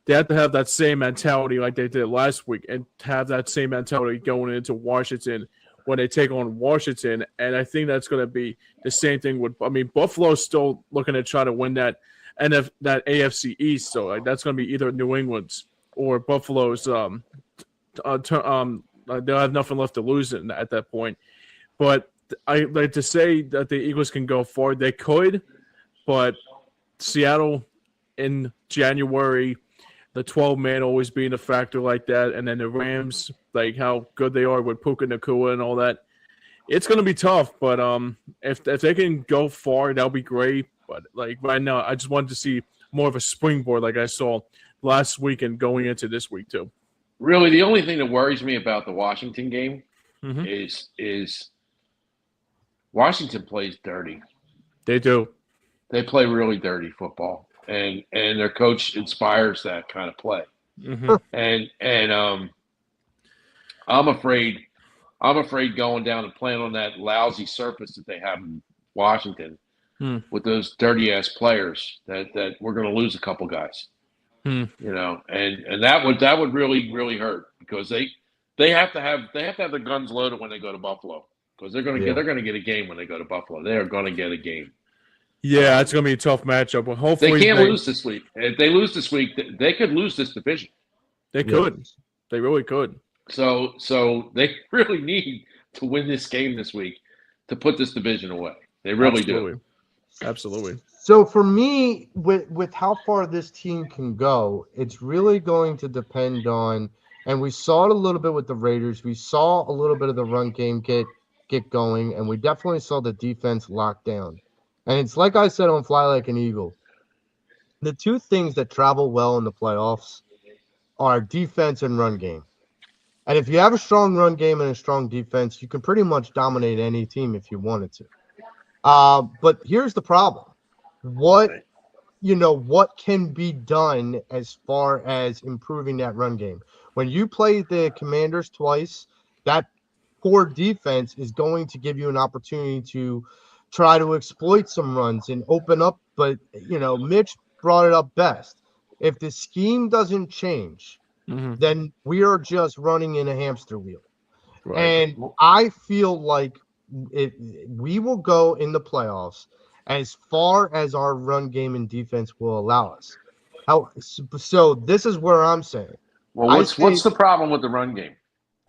they have to have that same mentality like they did last week and have that same mentality going into Washington when they take on Washington. And I think that's going to be the same thing with, I mean, Buffalo's still looking to try to win that AFC East. So that's going to be either New England's or Buffalo's. They'll have nothing left to lose at that point. But I like to say that the Eagles can go far. They could, but Seattle in January, the 12-man always being a factor like that, and then the Rams, like how good they are with Puka Nacua and all that. It's going to be tough, but if they can go far, that'll be great. But like right now, I just wanted to see more of a springboard like I saw last week and going into this week too. Really, the only thing that worries me about the Washington game is Washington plays dirty. They do. They play really dirty football, and their coach inspires that kind of play. And I'm afraid going down and playing on that lousy surface that they have in Washington with those dirty ass players that we're going to lose a couple guys. You know, and that would really hurt because they have to have their guns loaded when they go to Buffalo because they're going to get a game when they go to Buffalo. They are going to get a game. Yeah, it's going to be a tough matchup. But hopefully they can't lose this week. If they lose this week, they could lose this division. They could. They really could. So they really need to win this game this week to put this division away. They really do. Absolutely. So for me, with how far this team can go, it's really going to depend on, and we saw it a little bit with the Raiders. We saw a little bit of the run game get going, and we definitely saw the defense lock down. And it's like I said on Fly Like an Eagle, the two things that travel well in the playoffs are defense and run game. And if you have a strong run game and a strong defense, you can pretty much dominate any team if you wanted to. But here's the problem. What can be done as far as improving that run game? When you play the Commanders twice, that poor defense is going to give you an opportunity to try to exploit some runs and open up. But, Mitch brought it up best. If the scheme doesn't change, then we are just running in a hamster wheel. Right. And I feel like we will go in the playoffs as far as our run game and defense will allow us. So this is where I'm saying. Well, what's the problem with the run game?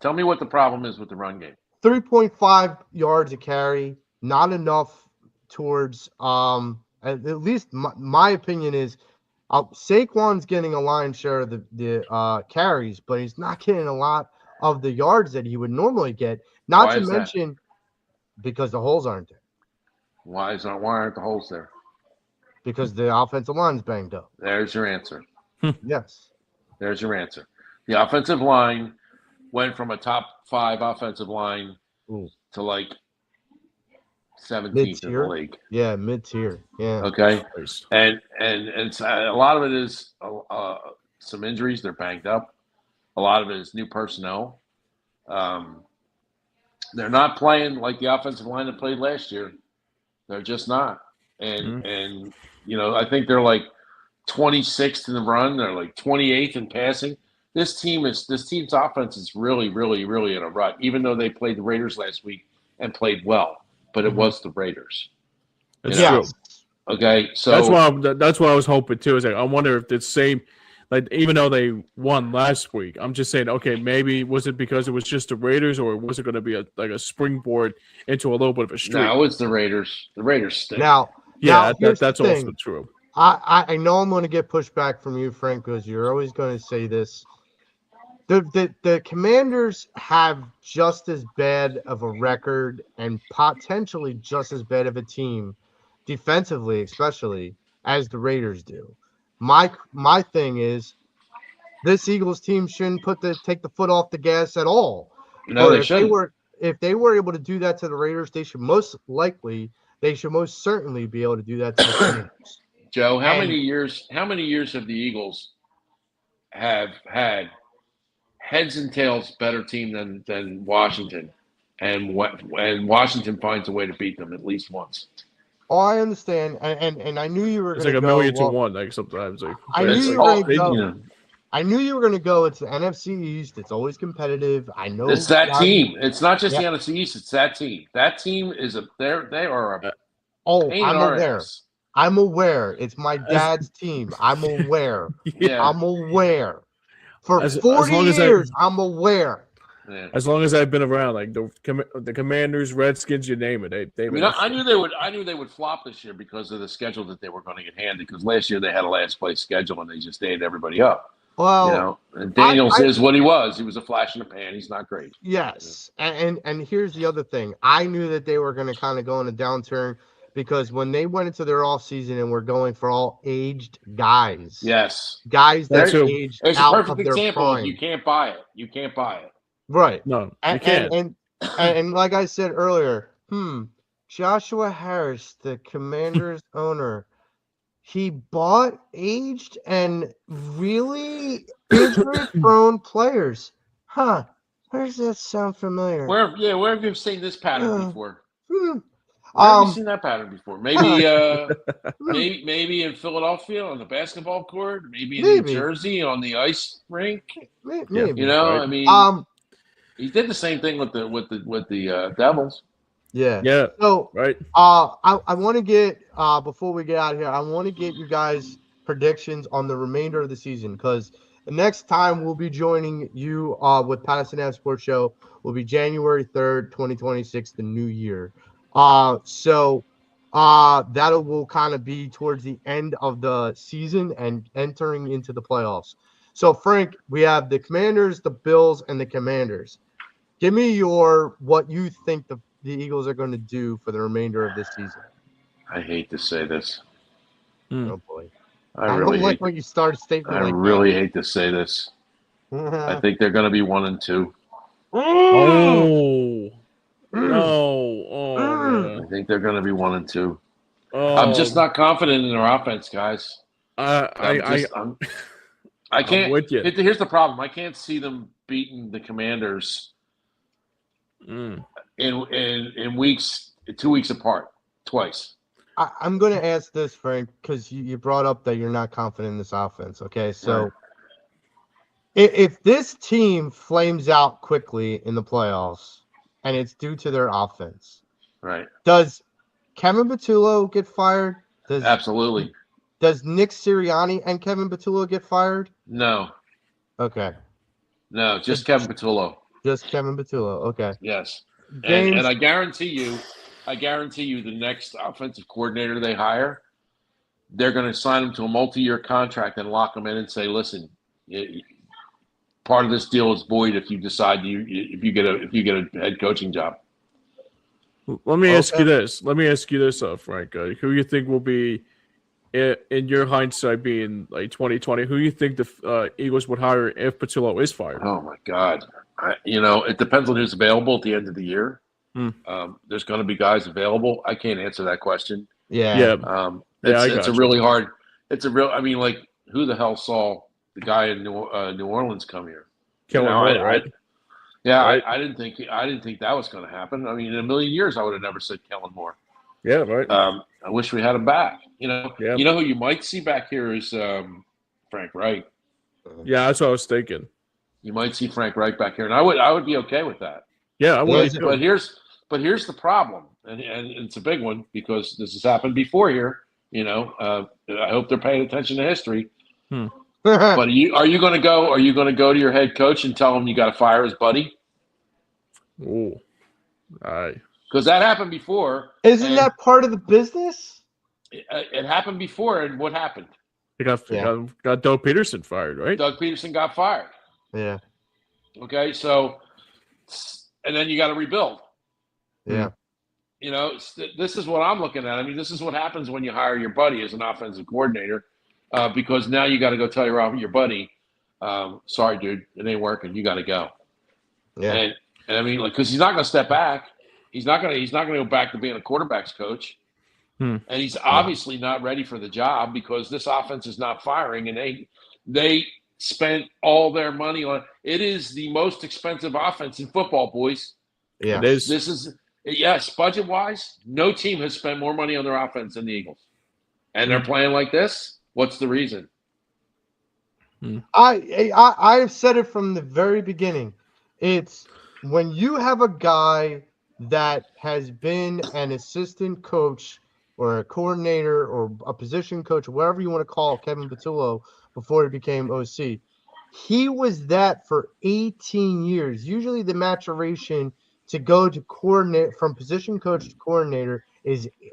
Tell me what the problem is with the run game. 3.5 yards a carry, not enough towards at least my opinion is Saquon's getting a lion's share of the carries, but he's not getting a lot of the yards that he would normally get. Not to mention because the holes aren't there. Why aren't the holes there? Because the offensive line's banged up. There's your answer. Yes. There's your answer. The offensive line went from a top 5 offensive line to like 17th mid-tier in the league. Yeah, mid-tier. Yeah. Okay. And it's a lot of it is some injuries. They're banged up. A lot of it is new personnel. They're not playing like the offensive line that played last year. They're just not. And I think they're like 26th in the run. They're like 28th in passing. This team's offense is really, really, really in a rut. Even though they played the Raiders last week and played well, but it was the Raiders. That's true. Okay, so that's what I was hoping too. Is like I wonder if the same. Like, even though they won last week, I'm just saying, okay, maybe was it because it was just the Raiders, or was it going to be a springboard into a little bit of a streak? No, it's the Raiders. The Raiders stink. Now that's also true. I know I'm going to get pushback from you, Frank, because you're always going to say this. The Commanders have just as bad of a record and potentially just as bad of a team, defensively especially, as the Raiders do. My thing is, this Eagles team shouldn't take the foot off the gas at all. No, or they shouldn't. if they were able to do that to the Raiders, they should most certainly be able to do that to the Commanders. Joe, how And- many years have the Eagles have had heads and tails better team than Washington, and Washington finds a way to beat them at least once. Oh, I understand, and I knew you were It's going like to a go. million to well, one. Like sometimes, like I knew It's you were all- going to go. you know, I knew you were going to go. It's the NFC East. It's always competitive. I know. it's that team. It's not just Yeah. the NFC East. It's that team. That team is they are a Oh, pain in I'm our aware. ass. I'm aware. It's my dad's team. I'm aware. Yeah. I'm aware. For As 40 long as I- years, I'm aware. Yeah. As long as I've been around, like the Commanders, Redskins, you name it, they've I been. mean, I knew they would flop this year because of the schedule that they were going to get handed. Because last year they had a last place schedule and they just ate everybody up. Well, You know, and Daniels I- is what he was. He was a flash in the pan. He's not great. yes. And here's the other thing. I knew that they were going to kind of go in a downturn because when they went into their offseason and were going for all aged guys, Yes, guys that That's true. aged it's a out perfect of their example. prime. You can't buy it. You can't buy it. Right. No, you And, can't. and like I said earlier, Joshua Harris, the Commanders owner, he bought aged and really injury-prone players. Huh? Where does that sound familiar? Where have you seen this pattern before? Hmm. Where have you seen that pattern before? Maybe, Hmm. maybe in Philadelphia on the basketball court. Maybe in Maybe. New Jersey on the ice rink. Maybe. You know, Right. I mean, he did the same thing with the Devils. Yeah. Yeah, So, right. I want to get before we get out of here, I want to get you guys predictions on the remainder of the season because the next time we'll be joining you with Pattison Ave Sports Show will be January 3rd, 2026, the new year. So that will kind of be towards the end of the season and entering into the playoffs. So, Frank, we have the Commanders, the Bills, and the Commanders. Give me what you think the Eagles are going to do for the remainder of this season. I hate to say this. Oh boy, I don't really like hate. when you start a statement I like really hate to say this. that. I think they're going to be 1-2. Oh no! Oh I man! think they're going to be 1-2. Oh, I'm just not confident in their offense, guys. I can't. I'm with you. Here's the problem. I can't see them beating the Commanders in weeks, 2 weeks apart, twice. I'm going to ask this, Frank, because you brought up that you're not confident in this offense. Okay, so Right. if this team flames out quickly in the playoffs, and it's due to their offense, Right. does Kevin Patullo get fired? Absolutely. Does Nick Sirianni and Kevin Patullo get fired? No. Okay, No. Just Kevin Patullo. just Kevin Patullo. Okay, Yes. James. And I guarantee you, the next offensive coordinator they hire, they're going to sign him to a multi-year contract and lock him in and say, "Listen, part of this deal is void if you decide if you get a head coaching job." Let me ask you this. Frank. Who you think will be, in your hindsight, being like 2020? Who you think the Eagles would hire if Patullo is fired? Oh my God! It depends on who's available at the end of the year. There's going to be guys available. I can't answer that question. Yeah. It's a really hard. I mean, like, who the hell saw the guy in New Orleans come here? Kellen Moore, right? Right. I didn't think that was going to happen. I mean, in a million years, I would have never said Kellen Moore. Yeah, right. I wish we had him back. Yeah. You know who you might see back here is Frank Reich. Yeah, that's what I was thinking. You might see Frank Reich back here, and I would be okay with that. Yeah, I would. But here's the problem, and it's a big one because this has happened before here. I hope they're paying attention to history. But are you going to go? Are you going to go to your head coach and tell him you got to fire his buddy? Oh, because that happened before. Isn't that part of the business? It happened before, and what happened? They got Doug Peterson fired, right? Doug Peterson got fired. Yeah. Okay, so and then you got to rebuild. Yeah. This is what I'm looking at. I mean, this is what happens when you hire your buddy as an offensive coordinator, because now you got to go tell your buddy, sorry, dude, it ain't working. You got to go. Yeah. And I mean, like, because he's not going to step back. He's not going to go back to being a quarterback's coach. And he's obviously not ready for the job because this offense is not firing, and they spent all their money on it. Is the most expensive offense in football, boys. Yeah, It is. This is yes, budget wise, no team has spent more money on their offense than the Eagles, and they're playing like this. What's the reason? I've said it from the very beginning. It's when you have a guy that has been an assistant coach or a coordinator or a position coach, whatever you want to call Kevin Patullo before he became OC. He was that for 18 years. Usually the maturation to go to coordinate from position coach to coordinator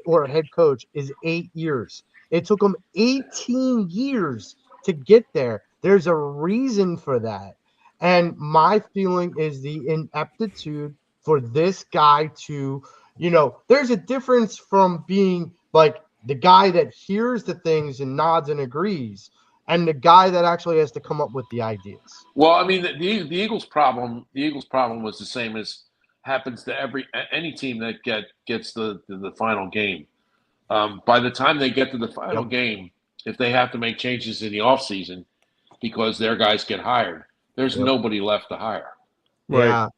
or head coach is 8 years. It took him 18 years to get there. There's a reason for that. And my feeling is the ineptitude for this guy to, there's a difference from being like the guy that hears the things and nods and agrees and the guy that actually has to come up with the ideas. Well, I mean, the Eagles' problem was the same as happens to any team that gets the final game. By the time they get to the final game, if they have to make changes in the offseason because their guys get hired, there's nobody left to hire. Yeah.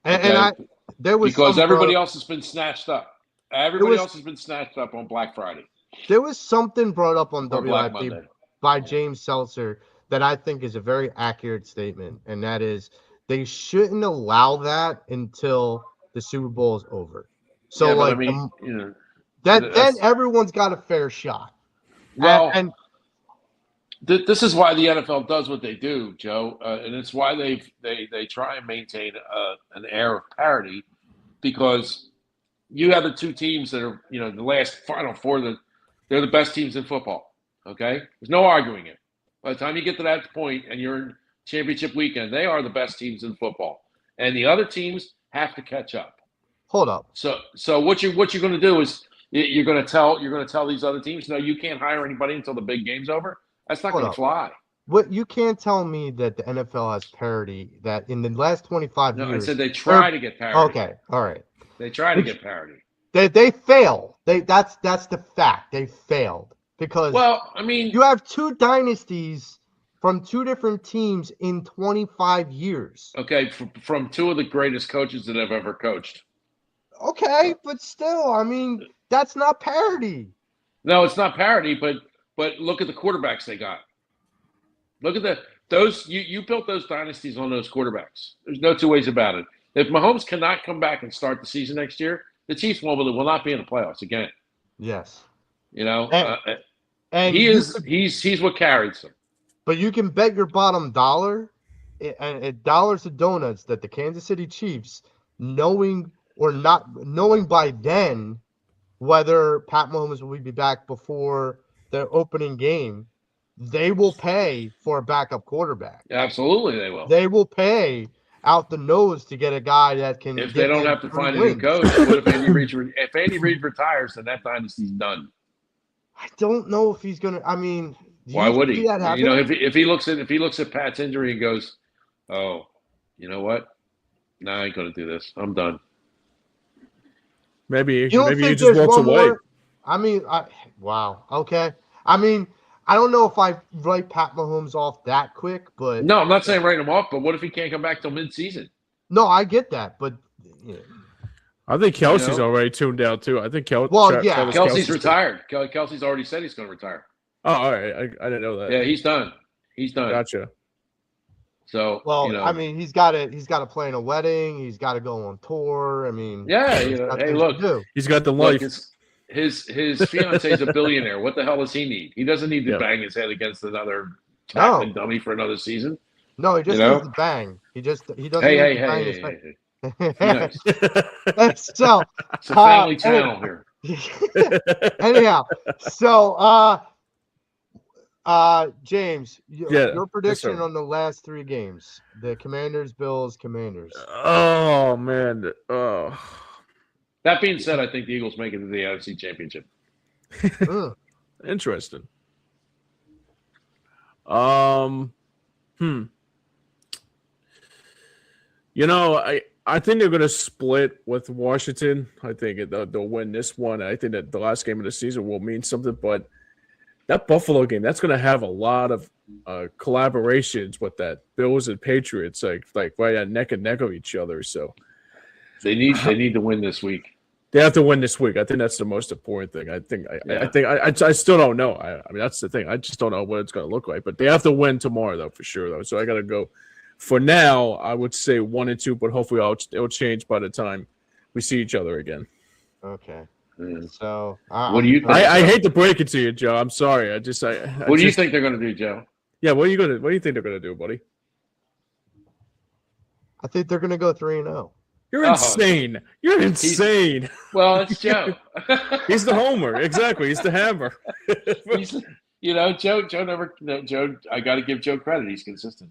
And there was because everybody else has been snatched up. Everybody else has been snatched up on Black Friday. There was something brought up on Black WIP Monday by James Seltzer that I think is a very accurate statement, and that is they shouldn't allow that until the Super Bowl is over. So, then everyone's got a fair shot. Well, this is why the NFL does what they do, Joe, and it's why they try and maintain an air of parity, because you have the two teams that are the last Final Four they're the best teams in football. Okay, there's no arguing it. By the time you get to that point and you're in championship weekend, they are the best teams in football, and the other teams have to catch up. Hold up. So what you're going to do is you're going to tell these other teams, no, you can't hire anybody until the big game's over. That's not going to fly. What you can't tell me that the NFL has parity, that in the last 25 years. No, I said they try to get parity. Okay, all right. They try to get parity. They fail. That's the fact. They failed because you have two dynasties from two different teams in 25 years. Okay, from two of the greatest coaches that have ever coached. Okay, but still, that's not parity. No, it's not parity, but look at the quarterbacks they got. Look at those you built those dynasties on those quarterbacks. There's no two ways about it. If Mahomes cannot come back and start the season next year, the Chiefs will not be in the playoffs again. Yes. And he's what carries them. But you can bet your bottom dollar and dollars to donuts that the Kansas City Chiefs, knowing or not knowing by then whether Pat Mahomes will be back before the opening game, they will pay for a backup quarterback. Absolutely, they will. They will pay out the nose to get a guy that can. If they don't have to find a new coach, what if Andy Reid? If Andy Reid retires, then that dynasty's done. I don't know if he's gonna. Why would he? If he looks at Pat's injury and goes, "Oh, you know what? No, I ain't gonna do this. I'm done." Maybe he just walks away. Wow. Okay. I don't know if I write Pat Mahomes off that quick, but no, I'm not saying write him off. But what if he can't come back till mid-season? No, I get that, but I think Kelsey's already tuned out too. I think Kelsey's retired. Kelsey's already said he's going to retire. Oh, all right. I didn't know that. Yeah, he's done. Gotcha. So he's got to plan a wedding. He's got to go on tour. Hey, look, he's got the life. His fiance is a billionaire. What the hell does he need? He doesn't need to bang his head against another tackling dummy for another season. No, he just needs to bang. He doesn't. Bang his head. So it's a family channel here. Anyhow, so James, your prediction on the last three games: the Commanders, Bills, Commanders. Oh man. Oh. That being said, I think the Eagles make it to the NFC Championship. Interesting. I think they're going to split with Washington. I think they'll win this one. I think that the last game of the season will mean something, but that Buffalo game, that's going to have a lot of collaborations with that Bills and Patriots, like right at neck and neck of each other. So they need to win this week. They have to win this week. I think that's the most important thing. I still don't know. I mean, that's the thing. I just don't know what it's going to look like. But they have to win tomorrow, though, for sure, though. So I got to go. For now, I would say 1-2, but hopefully it'll change by the time we see each other again. Okay. Mm. So what do you think? I hate to break it to you, Joe. I'm sorry. What do you think they're going to do, Joe? Yeah, what do you think they're going to do, buddy? I think they're going to go 3-0. You're insane. You're insane. Well, it's Joe. He's the homer. Exactly. He's the hammer. Joe, I got to give Joe credit. He's consistent.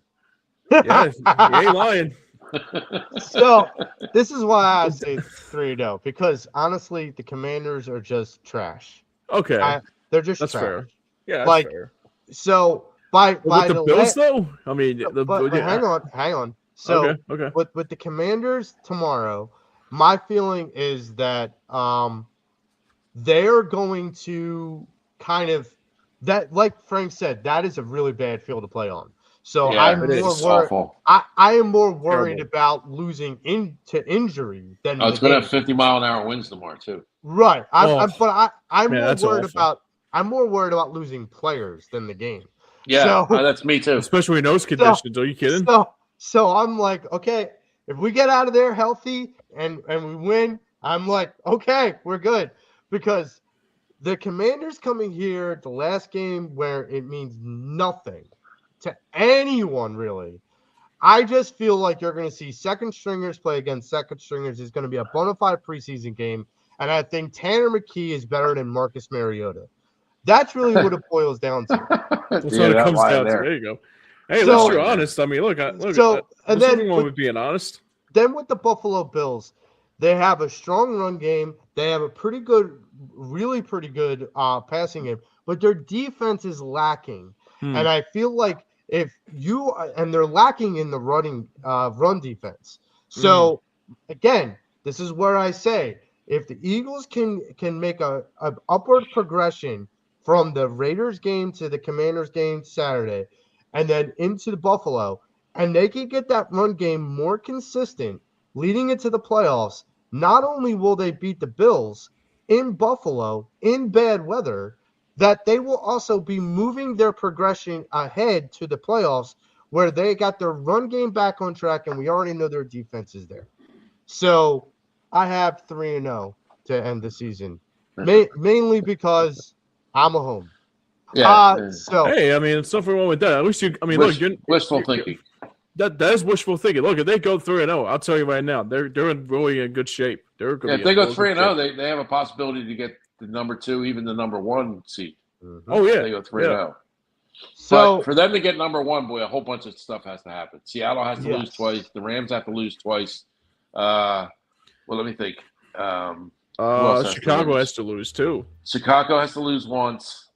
Yeah, he ain't lying. So this is why I say 3-0, because honestly, the Commanders are just trash. Okay. They're just that's trash. Fair. Yeah, that's fair. So by the Bills, though? I mean, hang on. So okay. With the Commanders tomorrow, my feeling is that they're going to kind of that, like Frank said, that is a really bad field to play on. So yeah, I'm more worried. I am more worried about losing into injury than. Oh, it's going to have 50-mile-an-hour winds tomorrow too. Right, I'm more worried about losing players than the game. Yeah, that's me too. Especially in those conditions. Are you kidding? So I'm like, okay, if we get out of there healthy and we win, I'm like, okay, we're good. Because the Commanders coming here, the last game where it means nothing to anyone, really. I just feel like you're going to see second stringers play against second stringers. It's going to be a bona fide preseason game. And I think Tanner McKee is better than Marcus Mariota. That's really what it boils down to. That's what it comes down to. There you go. Hey, unless you're honest. I mean, look. And then with being honest. Then with the Buffalo Bills, they have a strong run game. They have a really pretty good passing game, but their defense is lacking. And I feel like they're lacking in the run defense. So again, this is where I say, if the Eagles can make a upward progression from the Raiders game to the Commanders game Saturday, and then into the Buffalo, and they can get that run game more consistent leading into the playoffs, not only will they beat the Bills in Buffalo in bad weather, that they will also be moving their progression ahead to the playoffs where they got their run game back on track, and we already know their defense is there. So I have 3-0 to end the season, mainly because I'm a home. Yeah. Hey, I mean, it's nothing wrong with that. At least wishful thinking. That is wishful thinking. Look, if they go 3-0, I'll tell you right now, they're really in good shape. If they go 3-0, they have a possibility to get the number 2, even the number 1 seed. Mm-hmm. Oh yeah, they go 3-0. Yeah. So but for them to get number 1, boy, a whole bunch of stuff has to happen. Seattle has to lose twice. The Rams have to lose twice. Well, let me think. Chicago has to lose too. Chicago has to lose once,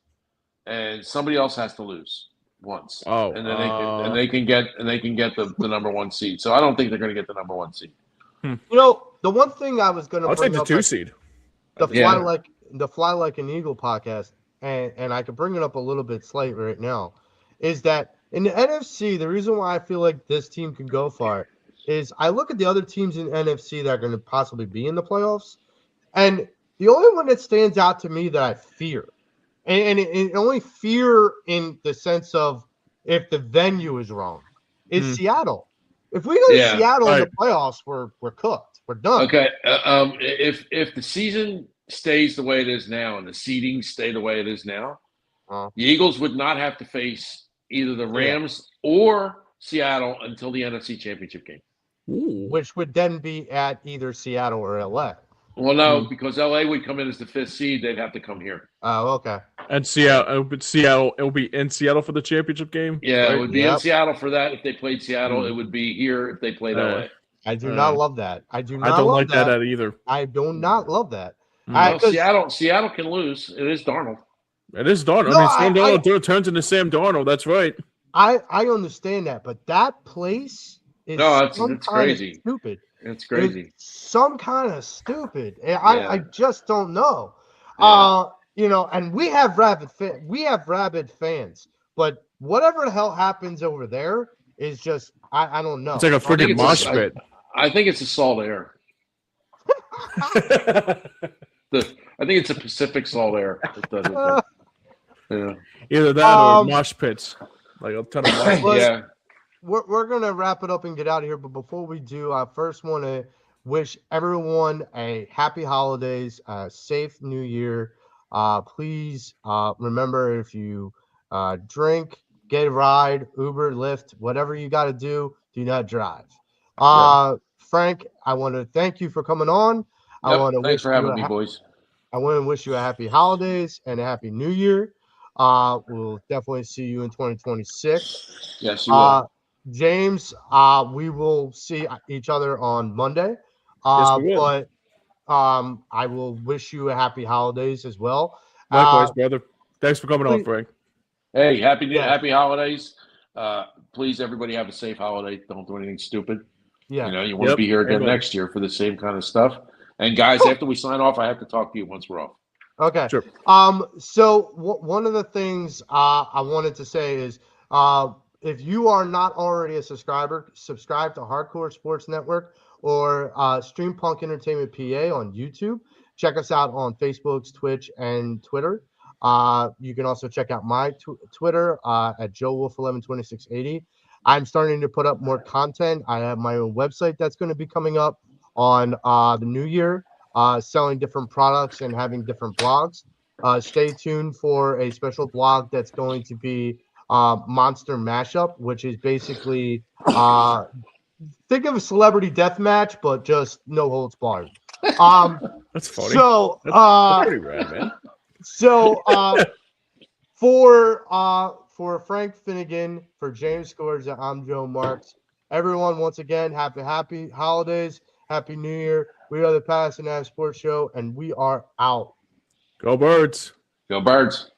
and somebody else has to lose once. Oh, and then they can get the number 1 seed. So I don't think they're going to get the number 1 seed. You know, the one thing I was going to bring take the up, 2 seed. The Fly Like an Eagle podcast, and I can bring it up a little bit slight right now, is that in the NFC, the reason why I feel like this team can go far is I look at the other teams in the NFC that are going to possibly be in the playoffs, and the only one that stands out to me that I fear, and only fear in the sense of if the venue is wrong, is Seattle. If we go to Seattle in the playoffs, we're cooked. We're done. Okay. If the season stays the way it is now and the seedings stay the way it is now, the Eagles would not have to face either the Rams or Seattle until the NFC Championship game. Ooh. Which would then be at either Seattle or LA. Well, no, because LA would come in as the 5th seed. They'd have to come here. Oh, okay. And it'll be in Seattle for the championship game? Yeah, right? It would be in Seattle for that. If they played Seattle, it would be here if they played LA. I do not love that. I don't like that either. I do not love that. Seattle can lose. It is Darnold. It is Darnold. No, Sam Darnold turns into Sam Darnold. That's right. I understand that, but that place is it's crazy. Stupid. It's crazy. It's some kind of stupid. I Yeah. just don't know. Yeah. You know, and we have rabid fans, but whatever the hell happens over there is just I don't know. It's like a I think freaking it's mosh a, pit. I think it's a salt air. I think it's a Pacific salt air. That does it. Yeah. Either that or Um, mosh pits. Like a ton of mosh pits. Yeah. we're gonna wrap it up and get out of here. But before we do, I first want to wish everyone a happy holidays, a safe New Year. Please remember, if you drink, get a ride, Uber, Lyft, whatever you got to do not drive. Frank, I want to thank you for coming on. I Yep. want to Thanks wish for you having me, boys. I want to wish you a happy holidays and a happy New Year. We'll definitely see you in 2026. Yes, you will. James, we will see each other on Monday. Yes, we will. But I will wish you a happy holidays as well. Likewise, brother. Thanks for coming on, please- Frank. Hey, Yes. happy holidays. Please, everybody, have a safe holiday. Don't do anything stupid. Yeah. You know, you want to Yep, be here again everybody. next year for the same kind of stuff. And guys, after we sign off, I have to talk to you once we're off. Okay. Sure. So one of the things I wanted to say is, if you are not already a subscriber, subscribe to Hardcore Sports Network or Stream Punk Entertainment PA on YouTube. Check us out on Facebook, Twitch, and Twitter. You can also check out my Twitter at JoeWolf112680. I'm starting to put up more content. I have my own website that's going to be coming up on the new year, selling different products and having different blogs. Stay tuned for a special blog that's going to be Monster Mashup, which is basically think of a celebrity death match, but just no holds barred. That's funny. So That's pretty rad, man. so for Frank Finnegan, for James Scourge, I'm Joe Marks. Everyone, once again, happy holidays, happy New Year. We are the Pattison Sports Show, and we are out. Go Birds. Go Birds.